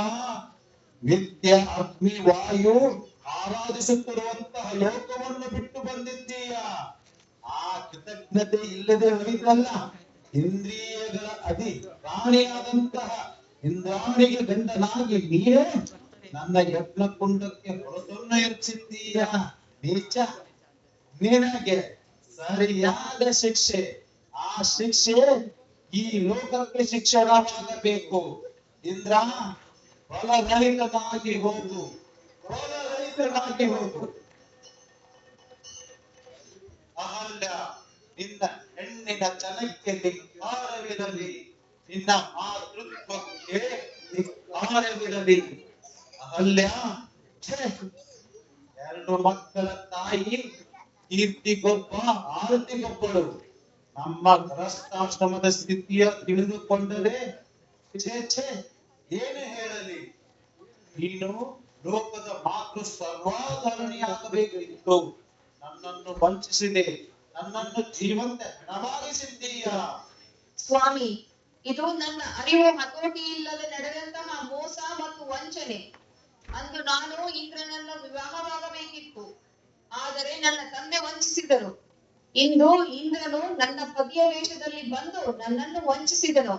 ವಿದ್ಯೆ ಅಗ್ನಿ ವಾಯು ಆರಾಧಿಸುತ್ತಿರುವಂತಹ ಲೋಕವನ್ನು ಬಿಟ್ಟು ಬಂದಿದ್ದೀಯ. ಆ ಕೃತಜ್ಞತೆ ಇಲ್ಲದೆ ಹೋಗಿದ್ದಲ್ಲ, ಇಂದ್ರಿಯಗಳ ಅಧಿ ಪ್ರಾಣಿಯಾದಂತಹ ಇಂದ್ರಾಣಿಗೆ ಗಂಡನಾಗಿ ನೀನೇ ನನ್ನ ಯಜ್ಞ ಕುಂಡಕ್ಕೆ ಹೊರತನ್ನು ಎಚ್ಚಿದ್ದೀಯ. ನೀಚ, ನಿನಗೆ ಸರಿಯಾದ ಶಿಕ್ಷೆ. ಆ ಶಿಕ್ಷೆ ಈ ಲೋಕಕ್ಕೆ ಶಿಕ್ಷಣವಾಗಬೇಕು. ಇಂದ್ರ, ಫಲರಹಿತನಾಗಿ ಹೋಗು, ಫಲರಹಿತನಾಗಿ ಹೋಗು. ಅಹಲ್ಯ, ನಿನ್ನ ಹೆಣ್ಣಿನ ಚಲಕ್ಕೆ ಧಿಕ್ಕಾರವಿರಲಿ, ನಿನ್ನ ಮಾತೃತ್ವಕ್ಕೆ ಧಿಕ್ಕಾರವಿರಲಿ. ಅಹಲ್ಯ, ಛೆ, 2 ಮಕ್ಕಳ ತಾಯಿ, ಕೀರ್ತಿಗೊಬ್ಬ ಆರತಿಗೊಬ್ಬಳು. ನಮ್ಮ ಗೃಹಸ್ಥಾಶ್ರಮದ ಸ್ಥಿತಿಯ ತಿಳಿದುಕೊಂಡರೆ ಛೇ ಛೇ, ಏನು ಹೇಳಲಿ? ನೀನು ಲೋಕದ ಮಾತೃ ಸರ್ವಾಧರಣಿಯಾಗಬೇಕಿತ್ತು. ನನ್ನನ್ನು ವಂಚಿಸಿದೆ, ನನ್ನನ್ನು ಜೀವಂತ ಹೆಣವಾಗಿಸಿದ್ದೀಯ. ಸ್ವಾಮಿ, ಇದು ನನ್ನ ಅರಿವು ಹತೋಟಿ ಇಲ್ಲದೆ ನಡೆದಂತಹ ಮೋಸ ಮತ್ತು ವಂಚನೆ. ಅಂದು ನಾನು ಇಂದ್ರನನ್ನು ವಿವಾಹವಾಗಬೇಕಿತ್ತು, ಆದರೆ ನನ್ನ ತಂದೆ ವಂಚಿಸಿದರು. ಇಂದು ಇಂದ್ರನು ನನ್ನ ಪತಿಯ ವೇಷದಲ್ಲಿ ಬಂದು ನನ್ನನ್ನು ವಂಚಿಸಿದನು.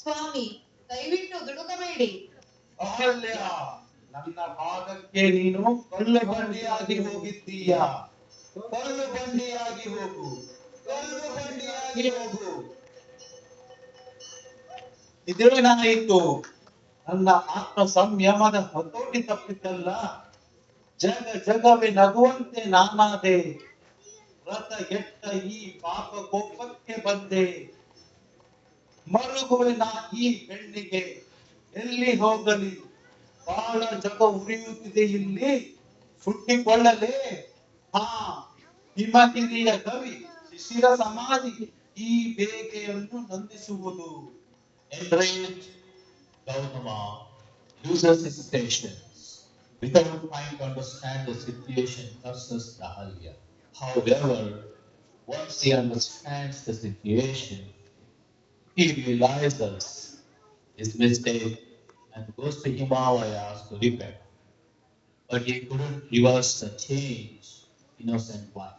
ಸ್ವಾಮಿ, ದಯವಿಟ್ಟು ದುಡುಕಬೇಡಿ. ಅಹಲ್ಯ, ನನ್ನ ಭಾಗಕ್ಕೆ ನೀನು ಕಳ್ಳು ಬಂಡಿಯಾಗಿ ಹೋಗಿದ್ದೀಯ. ಕಳ್ಳು ಬಂಡಿಯಾಗಿ ಹೋಗು, ಕಳ್ಳು ಬಂಡಿಯಾಗಿ ಹೋಗು. ಇದೇನಾಯಿತು? ನನ್ನ ಆತ್ಮ ಸಂಯಮದ ಹತೋಟಿ ತಪ್ಪಿದ್ದಲ್ಲ. ಜಗವೇ ನಗುವಂತೆ ನಾನಾದೆ. ವ್ರತ ಕೆಟ್ಟ ಈ ಪಾಪ ಕೋಪಕ್ಕೆ ಬಂದೆ. ಮರುಗುವಿನ ಈ ಹೆಣ್ಣಿಗೆ ಎಲ್ಲಿ ಹೋಗಲಿ? ಬಾಳ ಜಗ ಉರಿಯುತ್ತಿದೆ ಇಲ್ಲಿ, ಸುಟ್ಟಿಕೊಳ್ಳಲೇ? ಹಾ, ಹಿಮಗಿರಿಯ ಕವಿ ಶಿಶಿರ ಸಮಾಧಿ ಈ ಬೇಗೆಯನ್ನು ನಂದಿಸುವುದು. Enraged, Gautama loses his patience without trying to understand the situation versus Ahalya. However, once he understands the situation, he realizes his mistake and goes to Himalayas to repent. But he couldn't reverse the change innocent life.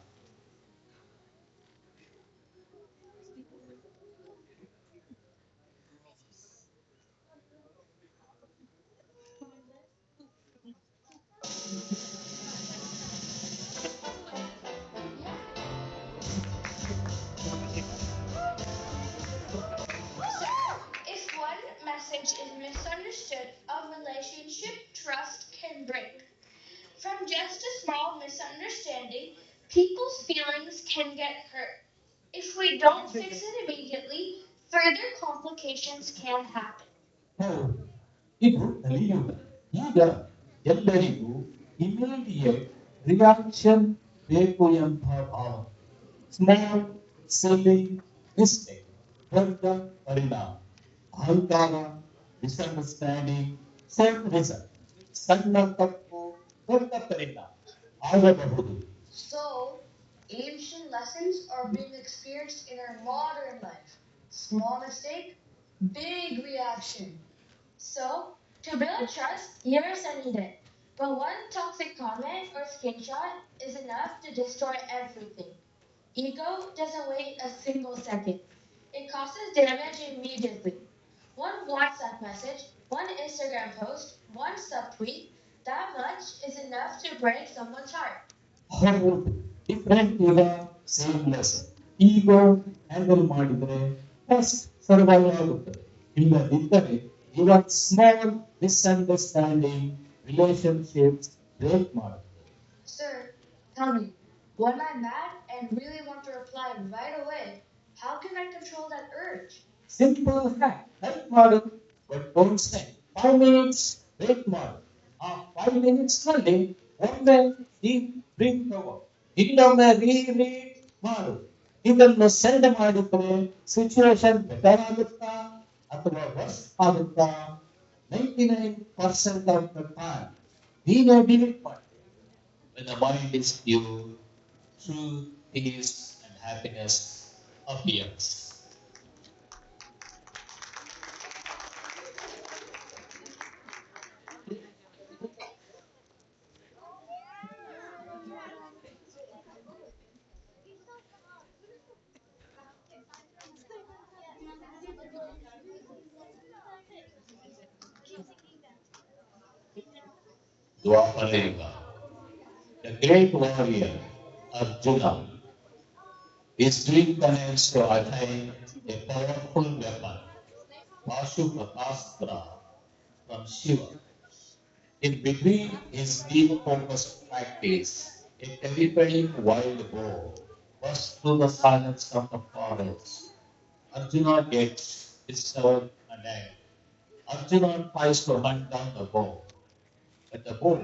If one message is misunderstood, a relationship trust can break. From just a small misunderstanding, people's feelings can get hurt. If we don't fix it immediately, further complications can happen. ಹೌದು, ಇದು ಕಲಿಯುಗ. ಈಗ ಎಲ್ಲರಿಗೂ immediate reaction ಬೇಕು ಎಂಬ ಭಾವನೆ. Small ಸಿಲ್ಲಿ mistake ದೊಡ್ಡ ಪರಿಣಾಮ. ಅಹಂಕಾರ, ಮಿಸ್ಅಂಡರ್ಸ್ಟ್ಯಾಂಡಿಂಗ್, ಸೇಮ್ ರಿಸಲ್ಟ್. ಸಣ್ಣ ತಪ್ಪು ದೊಡ್ಡ ಪರಿಣಾಮ ಆಗಬಹುದು. So, ancient lessons are being experienced in our modern life. Small mistake, big reaction. So, to build trust, years are needed. But one toxic comment or screenshot is enough to destroy everything. Ego doesn't wait a single second. It causes damage immediately. One WhatsApp message, one Instagram post, one subtweet, that much is enough to break someone's heart. ಹೌದು, different ಈಗ same lesson. ಈಗೋ handle ಮಾಡಿದ್ರೆ first survive ಆಗುತ್ತದೆ. ಇಲ್ಲದಿದ್ದರೆ ಇವನ್ small misunderstanding relationships break ಮಾಡುತ್ತದೆ. Sir, tell me, when I'm mad and really want to reply right away, How can I control that urge? Simple hack. Help ಮಾಡು. But don't say 5 minutes wait ಮಾಡು. ಆ 5 minutes ನಲ್ಲಿ ಒಮ್ಮೆ deep breath ತಗೋ. ಇನ್ನೊಮ್ಮೆ reread ಮಾಡು. ಇದನ್ನು send ಮಾಡಿದ್ರೆ ಸಿಚುವೇಶನ್ ಬೆಟರ್ ಆಗುತ್ತಾ ಅಥವಾ ವರ್ಸ್ ಆಗುತ್ತಾ? 99% of the time ನೀನೇ ಡಿಲೀಟ್ ಮಾಡ್ತೀವಿ. When the mind is pure, true peace and happiness appears. Dwapara Yuga. The great warrior Arjuna is doing penance to attain a powerful weapon, Pashupastra from Shiva. In between his deep focused practice, a terrifying wild boar bursts through the silence of the forest. Arjuna gets disturbed and angry. Arjuna tries to hunt down the boar, but the boar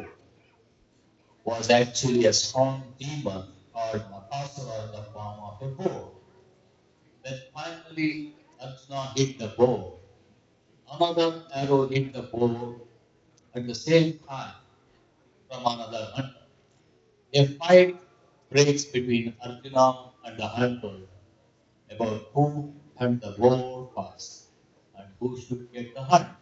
was actually a strong demon called Makasura in the form of a boar. Then finally Arjuna hit the boar. Another arrow hit the boar at the same time from another hunter. A fight breaks between Arjuna and the hunter about who hunt the boar first and who should get the hunt.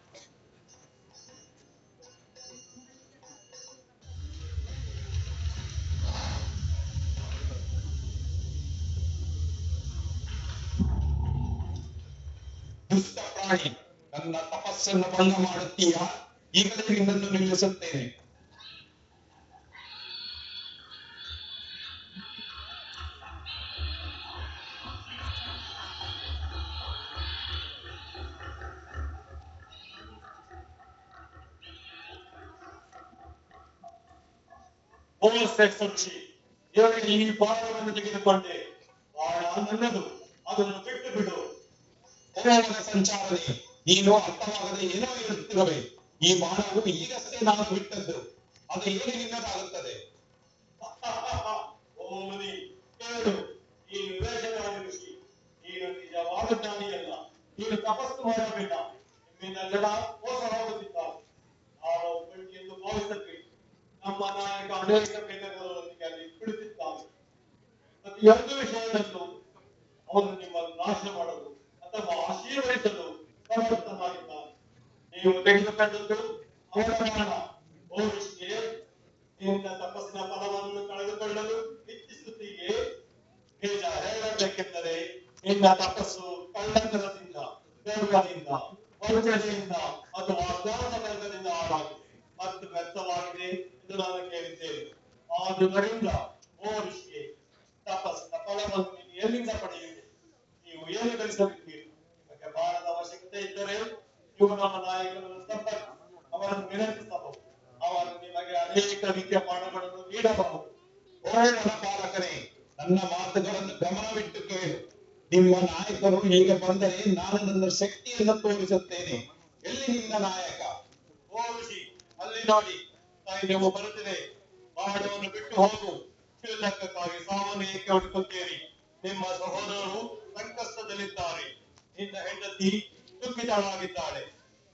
ದುಷ್ಟ ಪ್ರಾಣಿ, ನನ್ನ ತಪಸ್ಸನ್ನು ಭಂಗ ಮಾಡುತ್ತೀಯಾ? ಈಗಲೇ ನಿನ್ನನ್ನು ನಿಲ್ಲಿಸುತ್ತೇನೆ. ಓ ಶ್ರೇಷ್ಠಿ, ಹೇಳಿ ಈ ಬಾಣವನ್ನು ತೆಗೆದುಕೊಂಡೆ. ಬಾಣ ನನ್ನದು, ಅದನ್ನು ಬಿಟ್ಟು ಬಿಡು. ಓಮನ ಸಂಚಾರನೆ, ನೀನು ಅರ್ಥವಾಗದೆ ಏನೋ ಹೇಳುತ್ತಿರುವೆ. ಈ ಬಾಣವು ಈಗಷ್ಟೇ ನಾನು ಬಿಟ್ಟದ್ದು, ಅದು ಹೇಗೆ ನಿನ್ನದಾಗುತ್ತದೆ? ಓ ಮುನಿ, ಕೇಳು, ನೀನು ವಿವೇಚನಾದಿ ಋಷಿ, ನೀನು ನಿಜವಾದ ಜ್ಞಾನಿಯಲ್ಲ. ನೀನು ತಪಸ್ಸು ಮಾಡಬೇಡ. ನಿಮ್ಮಿಂದ ಜನ ಮೋಸ ಹೋಗುತ್ತಿದ್ದಾರೆ. ನಾನು ಒಬ್ಬಂಟಿ ಎಂದು ಭಾವಿಸಬೇಡಿ. ನಮ್ಮ ನಾಯಕ ಅನೇಕ ಭೇದಗಳೊಂದಿಗೆ ಅಲ್ಲಿ ಕುಳಿತಿದ್ದಾನೆ. ಪ್ರತಿಯೊಂದು ವಿಷಯದಲ್ಲೂ ಅವನು ನಿಮ್ಮನ್ನು ನಾಶ ಮಾಡಲು ಅಥವಾ ಆಶೀರ್ವದಿಸಲು ಸಮರ್ಥನಾಗಿದ್ದಾನೆ. ನೀವು ತೆಗೆದುಕೊಂಡದ್ದು ಅವನ ಪ್ರಾಣ. ಓ ಋಷಿಯೇ, ನಿನ್ನ ತಪಸ್ಸಿನ ಫಲವನ್ನು ಕಳೆದುಕೊಳ್ಳಲು ಇಚ್ಛಿಸುತ್ತೀಯೇ? ನಿಜ ಹೇಳಬೇಕೆಂದರೆ ನಿನ್ನ ತಪಸ್ಸು ಕಳ್ಳತನದಿಂದ, ಗರ್ವದಿಂದ, ವಂಚನೆಯಿಂದ ಅಥವಾ ಜ್ಞಾನಬಲದಿಂದ ಹಾಳಾಗಿದೆ ಮತ್ತು ವ್ಯರ್ಥವಾಗಿದೆ ಎಂದು ನಾನು ಕೇಳಿದ್ದೇನೆ. ಆದುದರಿಂದ ಓ ಋಷಿಯೇ, ತಪಸ್ಸಿನ ಫಲವನ್ನು ನೀನು ಎಲ್ಲಿಂದ ಪಡೆಯುವುದು? ನೀವು ಏನು ಗಳಿಸಲಿದ್ದೀರಿ? ನಿಮಗೆ ಬಾಣದ ಅವಶ್ಯಕತೆ ಇದ್ದರೆ ನೀವು ನಮ್ಮ ನಾಯಕನನ್ನು ಸಂಪರ್ಕ, ಅವರನ್ನು ವಿನಂತಿಸಬಹುದು. ಅವರು ನಿಮಗೆ ಅನೇಕ ರೀತಿಯ ಬಾಣಗಳನ್ನು ನೀಡಬಹುದು. ಓ ವನಪಾಲಕರೇ, ನನ್ನ ಮಾತುಗಳನ್ನು ಗಮನವಿಟ್ಟು ಕೇಳು. ನಿಮ್ಮ ನಾಯಕರು ಹೀಗೆ ಬಂದರೆ ನಾನು ನನ್ನ ಶಕ್ತಿಯನ್ನು ತೋರಿಸುತ್ತೇನೆ. ಎಲ್ಲಿ ನಿನ್ನ ನಾಯಕ? ಓ ಋಷಿ, ಅಲ್ಲಿ ನೋಡಿ, ಸೈನ್ಯವು ಬರುತ್ತಿದೆ. ಬಾಣವನ್ನು ಬಿಟ್ಟು ಹೋಗು. ಶ್ರೀಲಂಕಕ್ಕಾಗಿ ಸಾವನ್ನು ಏಕೆ ಹುಡುಕುತ್ತೀರಿ? ನಿಮ್ಮ ಸಹೋದರರು ಸಂಕಷ್ಟದಲ್ಲಿದ್ದಾರೆ. ನಿನ್ನ ಹೆಂಡತಿ ದುಃಖಿತಳಾಗಿದ್ದಾಳೆ.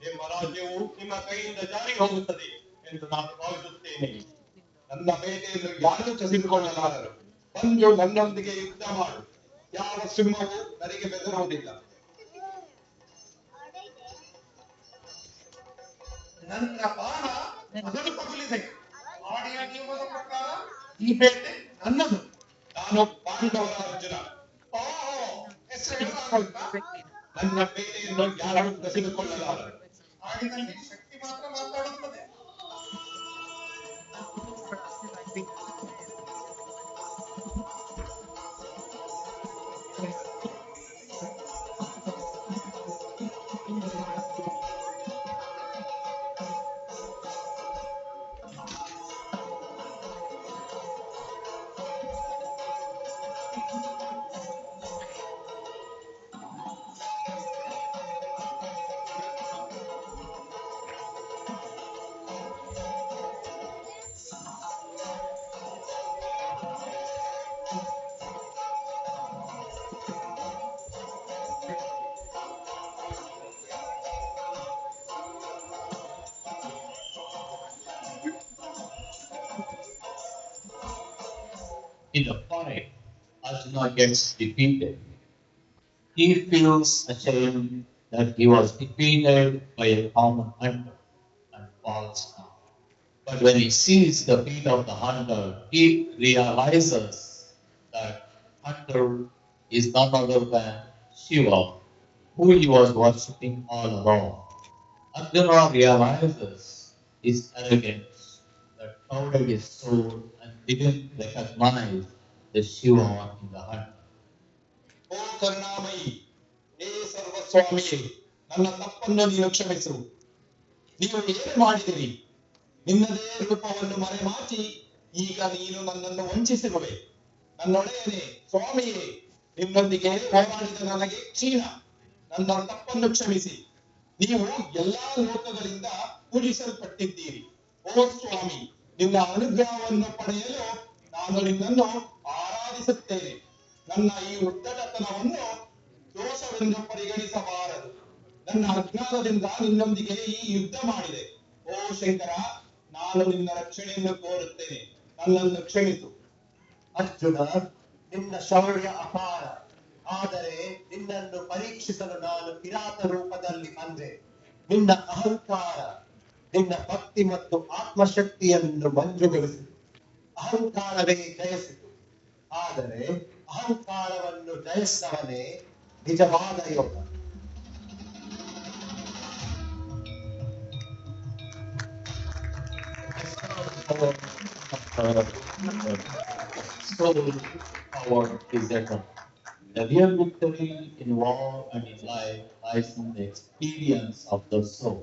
ನಿಮ್ಮ ರಾಜ್ಯವು ನಿಮ್ಮ ಕೈಯಿಂದ ಜಾರಿ ಹೋಗುತ್ತದೆ ಎಂದು ನಾನು ಭಾವಿಸುತ್ತೇನೆ. ನನ್ನ ಬೇಟೆಯನ್ನು ಯಾರೂ ಕಸಿದುಕೊಳ್ಳಲಾರರು. ಬಂದು ನನ್ನೊಂದಿಗೆ ಯುದ್ಧ ಮಾಡು. ಯಾವ ಸಿಂಹವು ನನಗೆ ಬೆದರುವುದಿಲ್ಲ. ನನ್ನ ಬಾಣ ಅದನ್ನು ತಗುಲಿದೆ. ಆಡಿಯ ನಿಯಮದ ಪ್ರಕಾರ ಈ ಬೇಟೆ ನನ್ನದು. ನಾನು ಪಾಂಡವರ ಅರ್ಜುನ. ಓಹೋ, ಹೆಸರು ಹೇಳಲಾಗುತ್ತಾ? ನನ್ನ ಬೇಟೆಯನ್ನು ಯಾರೂ ಕಸಿದುಕೊಳ್ಳಲಾರರು. ಹಾಡಿನಲ್ಲಿ ಶಕ್ತಿ ಮಾತ್ರ ಮಾತಾಡುತ್ತದೆ. In the fight, Arjuna gets defeated. He feels ashamed that he was defeated by a common hunter and falls down. But when he sees the feet of the hunter, he realizes that hunter is none other than Shiva, who he was worshipping all along. Arjuna realizes his arrogance that clouded his soul and didn't recognize the Shiva in the hunter. ಓ ಕರುಣಾಮಯಿ, ಹೇ ಸರ್ವಸ್ವಾಮಿಯೇ, ನನ್ನ ತಪ್ಪನ್ನು ನೀನು ಕ್ಷಮಿಸು. ನೀವು ಏನು ಮಾಡಿದಿರಿ? ನಿನ್ನದೇ ರೂಪವನ್ನು ಮರೆಮಾಚಿ ಈಗ ನೀನು ನನ್ನನ್ನು ವಂಚಿಸಿರುವೆ. ನನ್ನೊಡೆಯನೇ ಸ್ವಾಮಿಯೇ, ನಿನ್ನೊಂದಿಗೆ ಹೋರಾಡಿದ ನನಗೆ ಕ್ಷೀಣ. ನನ್ನ ತಪ್ಪನ್ನು ಕ್ಷಮಿಸಿ. ನೀವು ಎಲ್ಲಾ ಲೋಕಗಳಿಂದ ಪೂಜಿಸಲ್ಪಟ್ಟಿದ್ದೀರಿ. ಓ ಸ್ವಾಮಿ, ನಿನ್ನ ಅನುಗ್ರಹವನ್ನು ಪಡೆಯಲು ನಾನು ನಿನ್ನನ್ನು ಆರಾಧಿಸುತ್ತೇನೆ. ನನ್ನ ಈ ಉದ್ದಟತನವನ್ನು ದೋಷವೆಂದು ಪರಿಗಣಿಸಬಾರದು. ನನ್ನ ಅಜ್ಞಾನದಿಂದ ನಿನ್ನೊಂದಿಗೆ ಈ ಯುದ್ಧ ಮಾಡಿದೆ. ಓ ಶಂಕರ, ನಾನು ನಿನ್ನ ರಕ್ಷಣೆಯನ್ನು ಕೋರುತ್ತೇನೆ. ನನ್ನನ್ನು ಕ್ಷಮಿಸು. ಅರ್ಜುನ, ನಿನ್ನ ಶೌರ್ಯ ಅಪಾರ. ಆದರೆ ನಿನ್ನನ್ನು ಪರೀಕ್ಷಿಸಲು ನಾನು ಕಿರಾತ ರೂಪದಲ್ಲಿ ಬಂದೆ. ನಿನ್ನ ಅಹಂಕಾರ ನಿನ್ನ ಭಕ್ತಿ ಮತ್ತು ಆತ್ಮಶಕ್ತಿಯನ್ನು ಮಂಜುಗೊಳಿಸಿತು. ಅಹಂಕಾರವೇ ಜಯಿಸಿತು. ಆದರೆ ಅಹಂಕಾರವನ್ನು ಜಯಿಸಿದವನೇ ನಿಜವಾದ ಯೋಗ. Soul power is eternal. The real victory in war and in life lies in the experience of the soul.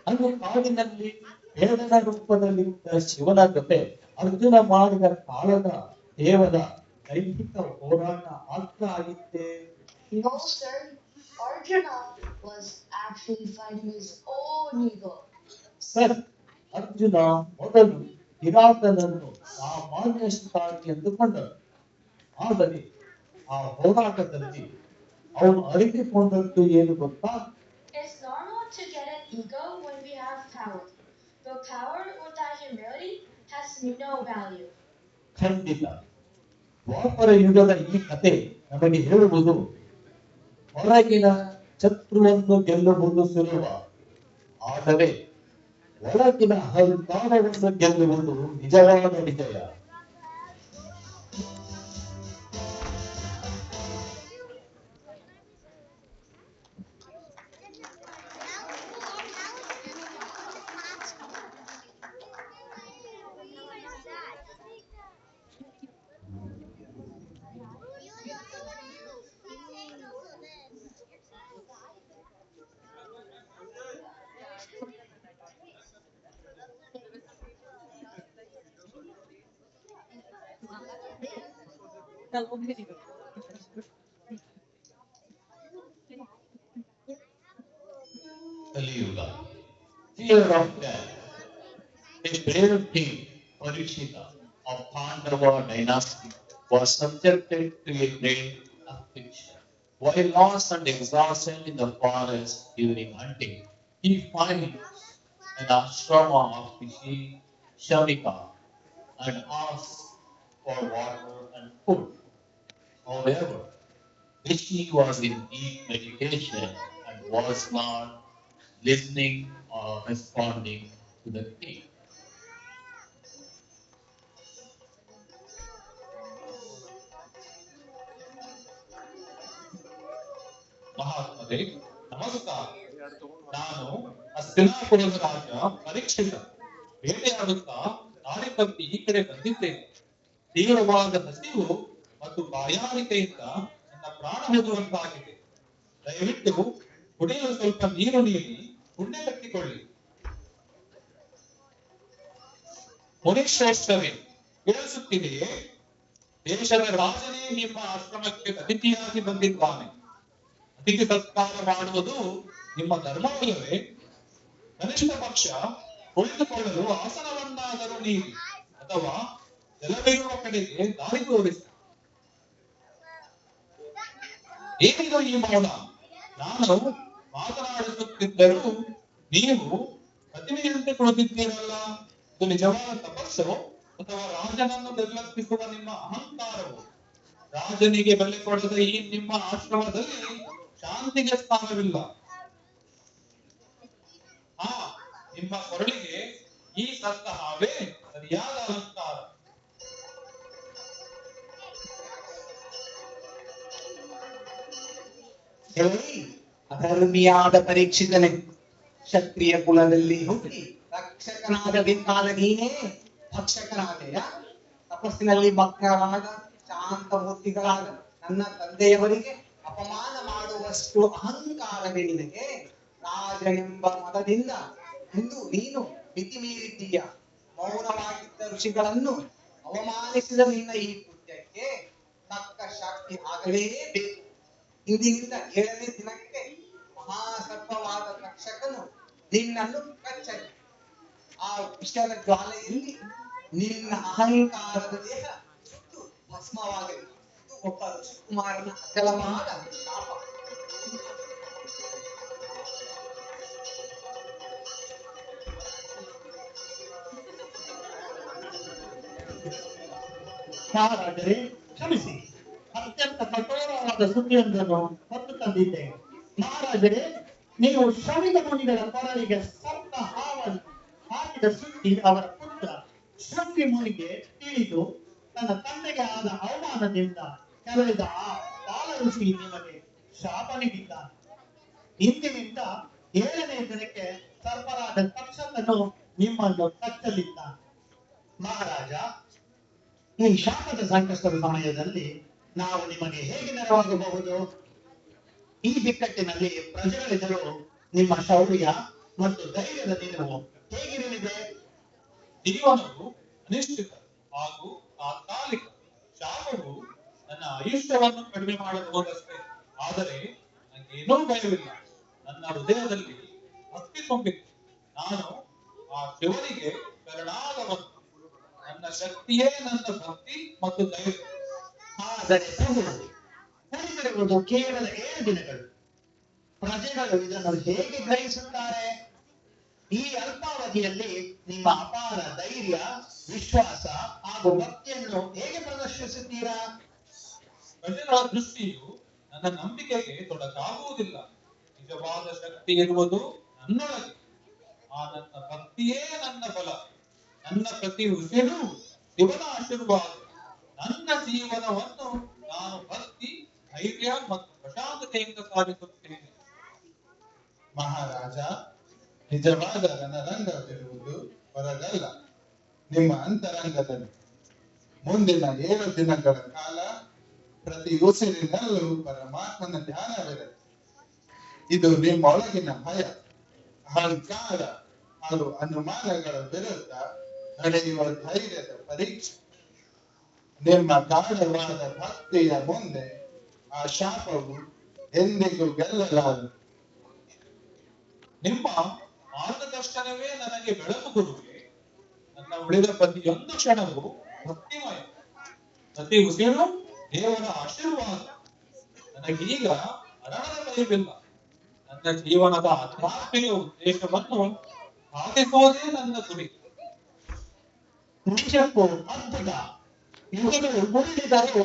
ಅಂದು ಕಾಡಿನಲ್ಲಿ ಬೇಡನ ರೂಪದಲ್ಲಿದ್ದ ಶಿವನ ಜೊತೆ ಅರ್ಜುನ ಮಾಡಿದ ಕಾಳಗ ಕೇವಲ ದೈಹಿಕ ಹೋರಾಟ ಮಾತ್ರ ಆಗಿತ್ತೇ? No, sir. Arjuna was actually fighting his own ego. Sir, Arjuna ಮೊದಲು ಕಿರಾತನನ್ನು ಸಾಮಾನ್ಯ ಶಿಕಾರಿ ಎಂದುಕೊಂಡನು. ಆದರೆ ಆ ಹೋರಾಟದಲ್ಲಿ ಅವನು ಅರಿತುಕೊಂಡದ್ದು ಏನು ಗೊತ್ತಾ? It's normal to get an ego when we have power, but power without humility has no value. ಖಂಡಿತ. ದ್ವಾಪರ ಯುಗದ ಈ ಕತೆ ನಮಗೆ ಹೇಳುವುದು, ಹೊರಗಿನ ಶತ್ರುವನ್ನು ಗೆಲ್ಲುವುದು ಸುಲಭ, ಆದರೆ ಒಳಗಿನ ಅಹಂಕಾರವನ್ನು ಗೆಲ್ಲುವುದು ನಿಜವಾದ ವಿಜಯ. ಕಲಿಯುಗ. Fear of death. A brave king, Parikshita of Pandava dynasty, was subjected to a great affliction. While lost and exhausted in the forest during hunting, he finds an ashrama of Rishi Shamika and asks for water and food. However, Rishi was in deep meditation and was not listening or responding to the king. ಮಹಾತ್ಮರೇ, ನಮಸ್ಕಾರ. ನಾನು ಹಸ್ತಿನಾಪುರದ ರಾಜ ಪರೀಕ್ಷಿತ. ಬೇಟೆಯಾಡುತ್ತಾ ದಾರಿ ತಪ್ಪಿ ಈ ಕಡೆ ಬಂದಿದ್ದೇನೆ. ತೀವ್ರವಾದ ಹಸಿವು ಮತ್ತು ಬಾಯಾರಿಕೆಯಿಂದ ನನ್ನ ಪ್ರಾಣ ಹೋಗುವಂತಾಗಿದೆ. ದಯವಿಟ್ಟು ಕುಡಿಯಲು ಸ್ವಲ್ಪ ನೀರು ನೀಡಿ ಪುಣ್ಯ ಕಟ್ಟಿಕೊಳ್ಳಿ. ಮುನಿಶ್ರೇಷ್ಠರೇ, ಕೇಳಿಸುತ್ತಿದೆಯೇ? ದೇಶದ ರಾಜನೇ ನಿಮ್ಮ ಆಶ್ರಮಕ್ಕೆ ಅತಿಥಿಯಾಗಿ ಬಂದಿದ್ದಾನೆ. ಅತಿಥಿ ಸತ್ಕಾರ ಮಾಡುವುದು ನಿಮ್ಮ ಧರ್ಮವಲ್ಲವೇ? ಕನಿಷ್ಠ ಪಕ್ಷ ಕುಳಿತುಕೊಳ್ಳಲು ಆಸನವನ್ನಾದರೂ ನೀಡಿ ಅಥವಾ ಜಲವಿರುವ ಕಡೆಗೆ ದಾರಿ ತೋರಿಸಿ. ಏನಿದು ಈ ಮೌನ? ನಾನು ಮಾತನಾಡಿಸುತ್ತಿದ್ದರೂ ನೀವು ಪ್ರತಿಮೆಯಂತೆ ಕುಳಿತಿದ್ದೀರಲ್ಲ. ಇದು ನಿಜವಾದ ತಪಸ್ಸು ಅಥವಾ ರಾಜನನ್ನು ನಿರ್ಲಕ್ಷಿಸುವ ನಿಮ್ಮ ಅಹಂಕಾರವು? ರಾಜನಿಗೆ ಬೆಲೆ ಕೊಡದ ಈ ನಿಮ್ಮ ಆಶ್ರಮದಲ್ಲಿ ಶಾಂತಿಗೆ ಸ್ಥಾನವಿಲ್ಲ. ಆ ನಿಮ್ಮ ಕೊರಳಿಗೆ ಈ ಸತ್ತ ಹಾವೇ ಸರಿಯಾದ ಅಲಂಕಾರ. ಅಧರ್ಮಿಯಾದ ಪರೀಕ್ಷಿತನೆ, ಕ್ಷತ್ರಿಯ ಕುಲದಲ್ಲಿ ಹುಟ್ಟಿ ರಕ್ಷಕನಾಗಬೇಕಾದ ನೀನೇ ಭಕ್ಷಕನಾದೆಯ. ತಪಸ್ಸಿನಲ್ಲಿ ಮಗ್ನರಾದ ಶಾಂತ ಮೂರ್ತಿಗಳಾದ ನನ್ನ ತಂದೆಯವರಿಗೆ ಅಪಮಾನ ಮಾಡುವಷ್ಟು ಅಹಂಕಾರವೇ ನಿನಗೆ? ರಾಜನೆಂಬ ಮತದಿಂದ ಇಂದು ನೀನು ಮಿತಿ ಮೀರಿದ್ದೀಯ. ಮೌನವಾಗಿದ್ದ ಋಷಿಗಳನ್ನು ಅವಮಾನಿಸಿದ ನಿನ್ನ ಈ ಕೃತ್ಯಕ್ಕೆ ತಕ್ಕ ಶಾಸ್ತಿ ಆಗಲೇಬೇಕು. ಇಂದಿನಿಂದ 7ನೇ ದಿನಕ್ಕೆ ಮಹಾಸರ್ಪವಾದ ತಕ್ಷಕನು ನಿನ್ನನ್ನು ಕಚ್ಚಲಿ. ಆ ವಿಷದ ಜ್ವಾಲೆಯಲ್ಲಿ ನಿನ್ನ ಅಹಂಕಾರದ ದೇಹ ಸುಟ್ಟು ಭಸ್ಮವಾಗಲಿ. ಒಬ್ಬ ಋಷಿಕುಮಾರನ ಅಚಲವಾದ ಶಾಪ. ಮಹಾರಾಜರೇ, ಕ್ಷಮಿಸಿ, ಅತ್ಯಂತ ಕಠೋರವಾದ ಸುದ್ದಿಯೊಂದನ್ನು ಹೊತ್ತು ತಂದಿದ್ದೇನೆ. ಮಹಾರಾಜರೇ, ನೀವು ಶ್ರಮಿಕ ಮುನಿಗಳ ಕೊರಳಿಗೆ ಸತ್ತ ಹಾವನ್ನು ಹಾಕಿದ ಸುದ್ದಿ ಅವರ ಪುತ್ರ ಶೃಂಗಿ ಮುನಿಗೆ ತಿಳಿದು ತನ್ನ ತಂದೆಗೆ ಆದ ಅವಮಾನದಿಂದ ಕೆರಳಿದ ಆ ಬಾಲ ಋಷಿ ನಿಮಗೆ ಶಾಪ ನೀಡಿದ್ದಾನೆ. ಇಂದಿನಿಂದ 7ನೇ ದಿನಕ್ಕೆ ಸರ್ಪರಾದ ತಕ್ಷಕನು ನಿಮ್ಮನ್ನು ಕಚ್ಚಲಿದ್ದಾನೆ. ಮಹಾರಾಜ, ಈ ಶಾಪದ ಸಂಕಷ್ಟದ ಸಮಯದಲ್ಲಿ ನಾವು ನಿಮಗೆ ಹೇಗೆ ನೆರವಾಗಬಹುದು? ಈ ಬಿಕ್ಕಟ್ಟಿನಲ್ಲಿ ಪ್ರಜೆಗಳೆದುರು ನಿಮ್ಮ ಶೌರ್ಯ ಮತ್ತು ಧೈರ್ಯದ ನಿಲುವು ಹೇಗಿರಲಿದೆ? ಜೀವನವು ಅನಿಶ್ಚಿತ ಹಾಗೂ ತಾತ್ಕಾಲಿಕ. ಶಾಪವು ನನ್ನ ಆಯುಷ್ಯವನ್ನು ಕಡಿಮೆ ಮಾಡಬಹುದಷ್ಟೇ. ಆದರೆ ನನಗೇನೂ ಭಯವಿಲ್ಲ. ನನ್ನ ಹೃದಯದಲ್ಲಿ ಭಕ್ತಿ ತುಂಬಿತ್ತು. ನಾನು ಆ ಶಿವನಿಗೆ ಶರಣಾಗವನು. ನನ್ನ ಶಕ್ತಿಯೇ ನನ್ನ ಭಕ್ತಿ ಮತ್ತು ಧೈರ್ಯ. ಆದರೆ ಪ್ರಭು, ಉಳಿದಿರುವುದು ಕೇವಲ 7 ದಿನಗಳು. ಪ್ರಜೆಗಳು ಇದನ್ನು ಹೇಗೆ ಗ್ರಹಿಸುತ್ತಾರೆ? ಈ ಅಲ್ಪಾವಧಿಯಲ್ಲಿ ನಿಮ್ಮ ಅಪಾರ ಧೈರ್ಯ, ವಿಶ್ವಾಸ ಹಾಗೂ ಭಕ್ತಿಯನ್ನು ಹೇಗೆ ಪ್ರದರ್ಶಿಸುತ್ತೀರಾ? ಪ್ರಜೆಗಳ ದೃಷ್ಟಿಯು ನನ್ನ ನಂಬಿಕೆಗೆ ತೊಡಕಾಗುವುದಿಲ್ಲ. ನಿಜವಾದ ಶಕ್ತಿ ಇರುವುದು ನನ್ನೊಳಗೆ. ಆ ನನ್ನ ಭಕ್ತಿಯೇ ನನ್ನ ಬಲ. ನನ್ನ ಪ್ರತಿ ಉಸಿರು ಶಿವನ ಆಶೀರ್ವಾದ. ನನ್ನ ಜೀವನವನ್ನು ನಾನು ಭಕ್ತಿ, ಧೈರ್ಯ ಮತ್ತು ಪ್ರಶಾಂತತೆಯಿಂದ ಸಾಧಿಸುತ್ತೇನೆ. ಮಹಾರಾಜ, ನಿಜವಾದ ರಣರಂಗವಿರುವುದು ಹೊರಗಲ್ಲ, ನಿಮ್ಮ ಅಂತರಂಗದಲ್ಲಿ. ಮುಂದಿನ 7 ದಿನಗಳ ಕಾಲ ಪ್ರತಿ ಉಸಿರಿನಲ್ಲೂ ಪರಮಾತ್ಮನ ಧ್ಯಾನವಿರಲಿ. ಇದು ನಿಮ್ಮೊಳಗಿನ ಭಯ, ಅಹಂಕಾರ ಹಾಗೂ ಅನುಮಾನಗಳ ವಿರುದ್ಧ ನಡೆಯುವ ಧೈರ್ಯದ ಪರೀಕ್ಷೆ. ನಿಮ್ಮ ಗಾಢವಾದ ಭಕ್ತಿಯ ಮುಂದೆ ಆ ಶಾಪವು ಎಂದಿಗೂ ಗೆಲ್ಲಲಾರದು. ನಿಮ್ಮ ಮಾರ್ಗದರ್ಶನವೇ ನನಗೆ ಬೆಳಕು ಗುರುವೆ. ನನ್ನ ಉಳಿದ ಪ್ರತಿಯೊಂದು ಕ್ಷಣವು ಭಕ್ತಿಮಯ. ಪ್ರತಿ ಉಸಿರು ದೇವರ ಆಶೀರ್ವಾದ. ನನಗೀಗ ಮರಣದ ಭಯವಿಲ್ಲ. ನನ್ನ ಜೀವನದ ಆಧ್ಯಾತ್ಮಿಕ ಉದ್ದೇಶವನ್ನು ಸಾಧಿಸುವುದೇ ನನ್ನ ಗುರಿ. ನಿಜಕ್ಕೂ ಅದ್ಭುತ. ಯುಗಗಳು ಉರುಳಿದರೂ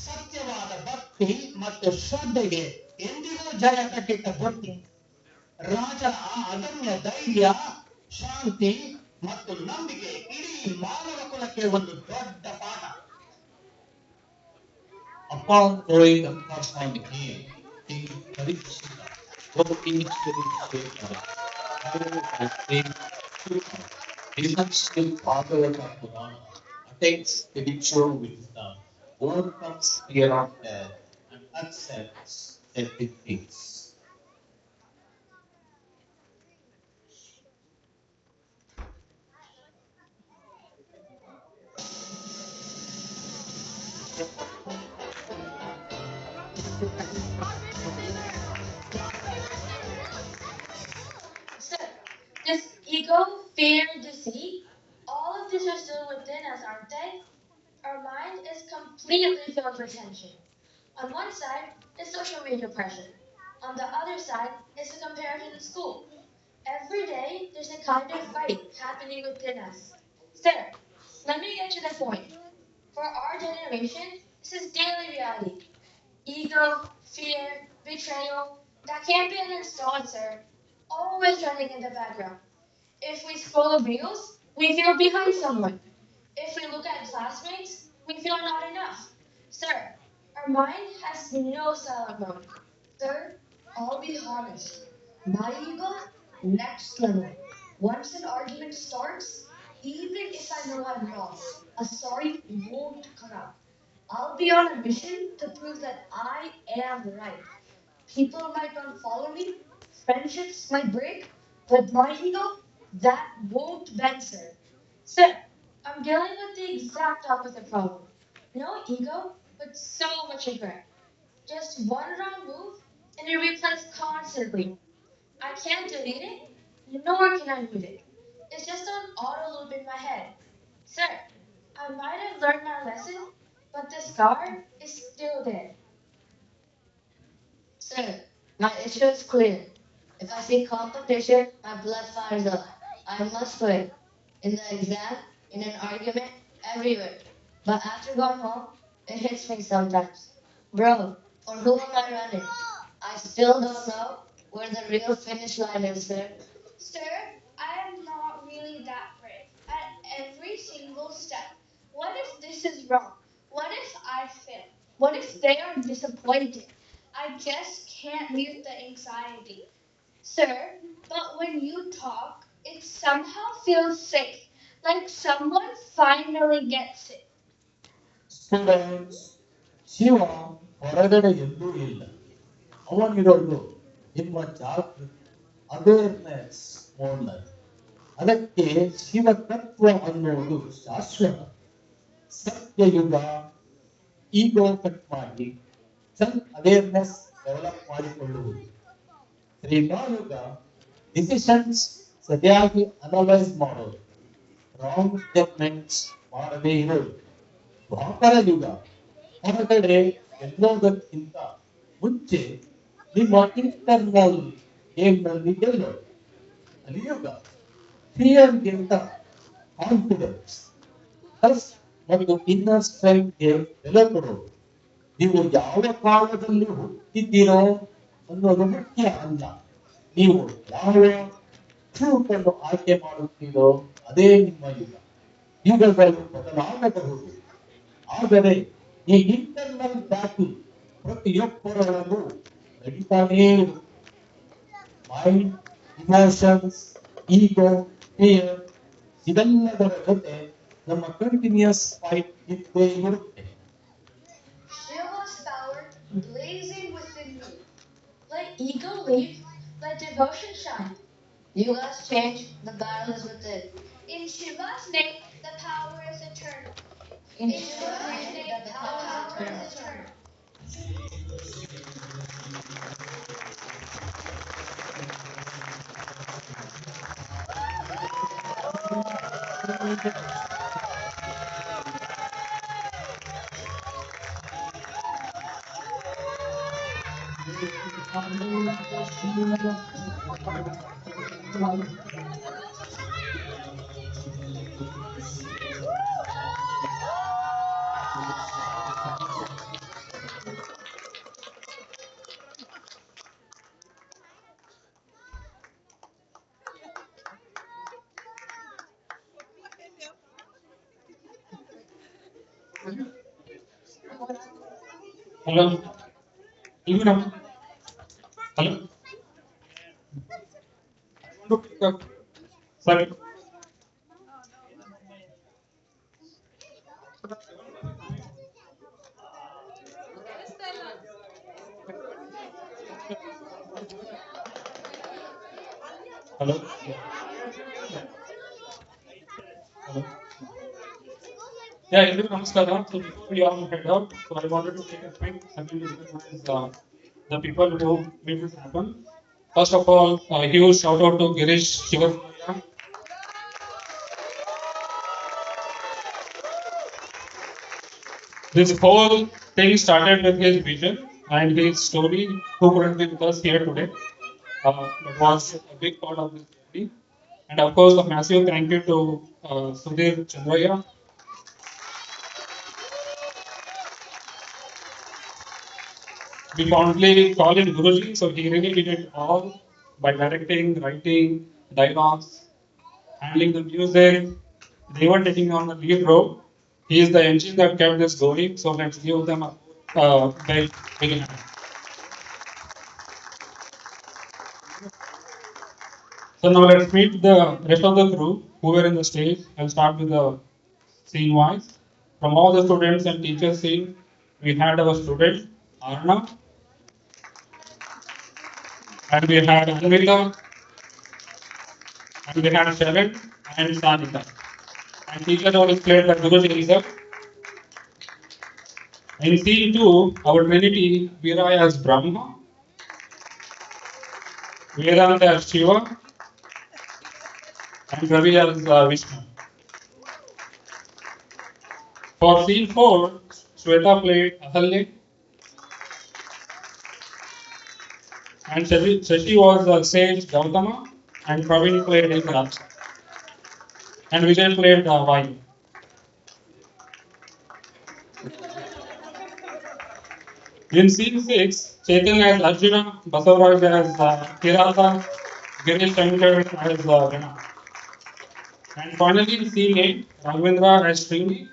ಸತ್ಯವಾದ ಭಕ್ತಿ ಮತ್ತು ಶ್ರದ್ಧೆಗೆ ಎಂದಿಗೂ ಜಯ ಕಟ್ಟಿಟ್ಟ ಭಕ್ತಿ. ರಾಜನ ಅದಮ್ಯ ಧೈರ್ಯ, ಶಾಂತಿ ಮತ್ತು ನಂಬಿಕೆ ಇಡೀ ಮಾನವ ಕುಲಕ್ಕೆ ಒಂದು ದೊಡ್ಡ ಪಾಠ. Upon throwing the cup on him, King Parikshita spoke in Shri and said, Essential Bhagavata Purana attains spiritual wisdom, overcomes fear of death, and accepts epic peace. So, does ego fear, deceit, all of these are still within us, aren't they? Our mind is completely filled with tension. On one side is social media pressure. On the other side is the comparison in school. Every day there's a kind of fight happening within us. Sir, let me get to the point. For our generation, this is daily reality. Ego, fear, betrayal, that can't be uninstalled, sir. Always running in the background. If we scroll reels, we feel behind someone. If we look at classmates, we feel not enough. Sir, our mind has no silent mode. Sir, I'll be honest. My ego, next level. Once an argument starts, even if I know I'm wrong, a sorry won't come out. I'll be on a mission to prove that I am right. People might unfollow me, friendships might break, but my ego, that won't bend, sir. Sir, I'm dealing with the exact opposite problem. No ego, but so much regret. Just one wrong move, and it replays constantly. I can't delete it, nor can I mute it. It's just on auto loop in my head. Sir, I might have learned my lesson, but the scar is still there. Sir, my issue is clear. If I see competition, my blood fires up. I must win. In the exam, in an argument, everywhere. But after going home, it hits me sometimes. Bro, for who am I running? I still don't know where the real finish line is, sir. Sir, I am not really that brave at every single step. What if this is wrong? What if I fail? What if they are disappointed? I just can't mute the anxiety. Sir, but when you talk, it somehow feels safe, like someone finally gets it. Students Shiva ಹೊರಗಡೆ ಎಲ್ಲೂ ಇಲ್ಲ. ಅವನಿರೋದು ನಿಮ್ಮ ಜಾಗೃತಿ awareness ಮೋಡ್ನಲ್ಲಿ. ಅದಕ್ಕೆ ಶಿವತತ್ವ ಅನ್ನೋದು ಶಾಶ್ವತ. ಸತ್ಯಯುಗ ಈಗೋ cut ಮಾಡಿ ಸೆಲ್ಫ್ ಅವೇರ್ನೆಸ್ ಡೆವಲಪ್ ಮಾಡಿಕೊಳ್ಳುವುದು. ತ್ರೇತಾಯುಗ ಡಿಸಿಷನ್ಸ್ ಸರಿಯಾಗಿ ಅನಲೈಸ್ ಮಾಡೋದು, ರಾಂಗ್ ಸ್ಟೇಟ್ಮೆಂಟ್ಸ್ ಮಾಡದೇ ಇರೋದು. ದ್ವಾಪರ ಯುಗ ಹೊರಗಡೆ ಗೆಲ್ಲೋದಕ್ಕಿಂತ ಮುಂಚೆ ನಿಮ್ಮ ಇಂಟರ್ನಲ್ ಗೇಮ್ನಲ್ಲಿ ಗೆಲ್ಲೋದು. ಕಲಿಯುಗ ಫಿಯರ್ಗಿಂತ ಕಾನ್ಫಿಡೆನ್ಸ್, ಟ್ರಸ್ಟ್ ಮತ್ತು ಇನ್ನರ್ ಸ್ಟ್ರೆಂತ್ಗೆ ಬೆಲೆ ಕೊಡೋದು. ನೀವು ಯಾವ ಕಾಲದಲ್ಲಿ ಹುಟ್ಟಿದ್ದೀರೋ ಅನ್ನೋದು ಮುಖ್ಯ ಅಲ್ಲ, ನೀವು ಯಾವ ಟ್ರೂತ್ ಅನ್ನು ಆಯ್ಕೆ ಮಾಡುತ್ತೀರೋ ಅದೇ ನಿಮ್ಮ ಯುಗ. ಯುಗಗಳು ಬದಲಾಗಬಹುದು, ಆದರೆ ಈ ಇಂಟರ್ನಲ್ ಬ್ಯಾಟಲ್ ಪ್ರತಿಯೊಬ್ಬರೊಳಗೂ ನಡೀತಾನೇ ಇರುತ್ತೆ. ಮೈಂಡ್, ಇಮೋಷನ್ಸ್, ಈಗೋ, ಫಿಯರ್ ಇವೆಲ್ಲದರ ಜೊತೆ ನಮ್ಮ ಕಂಟಿನ್ಯೂಸ್ ಫೈಟ್ ಇದ್ದೇ ಇರುತ್ತೆ. Shiva's power blazing within me. Let ego leave, let devotion shine. Yugas change, the battle is within. In Shiva's name, the power is eternal. In In Shiva's Shiva's name, name, the the power power is is eternal. eternal. Hello, Hello. Hello. Look, sorry. Hello. Hello. Yeah, everyone, namaskar. So before we all head out, so I wanted to take a quick second to recognize the people who made this happen. First of all, a huge shout out to Girish Shivapuria. This whole thing started with his vision and his story, who couldn't be with us here today, but was a big part of this journey. And of course, a massive thank you to Sudhir Chandraya. We fondly call him Guruji, so he really did it all by directing, writing, dialogues, handling the music. They were taking on the lead role. He is the engine that kept this going, so let's give them a big hand. So now let's meet the rest of the crew who were in the stage. I'll start with the scene wise. From all the students and teachers scene, we had our student Arna, and we had Anvita, and we had Sharon and Sanita. And teacher role is played by Guruji himself. In scene 2, our Trinity, Veera as Brahma, Vedanta as Shiva, and Ravi as Vishnu. For scene 4, Shweta played Ahalya, and Shashi was Sage Gautama, and Praveen played Indraj, and Vijay played Vayu. In scene 6, Chetan as Arjuna, Basavaraj as Kirata, Girish Shankar as Vina. And finally, in scene 8, Raghavendra as Srini,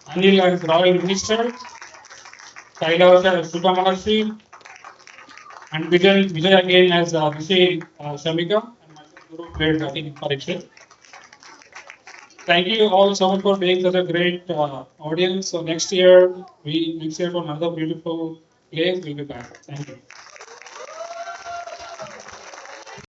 Anil as Royal Minister, Kailash as Sutta Maharshi, and Vijay again as Rishi Shamika, and myself Guru played Parikshit. Thank you all so much for being such a great audience. So next year for another beautiful place, we'll be back. Thank you.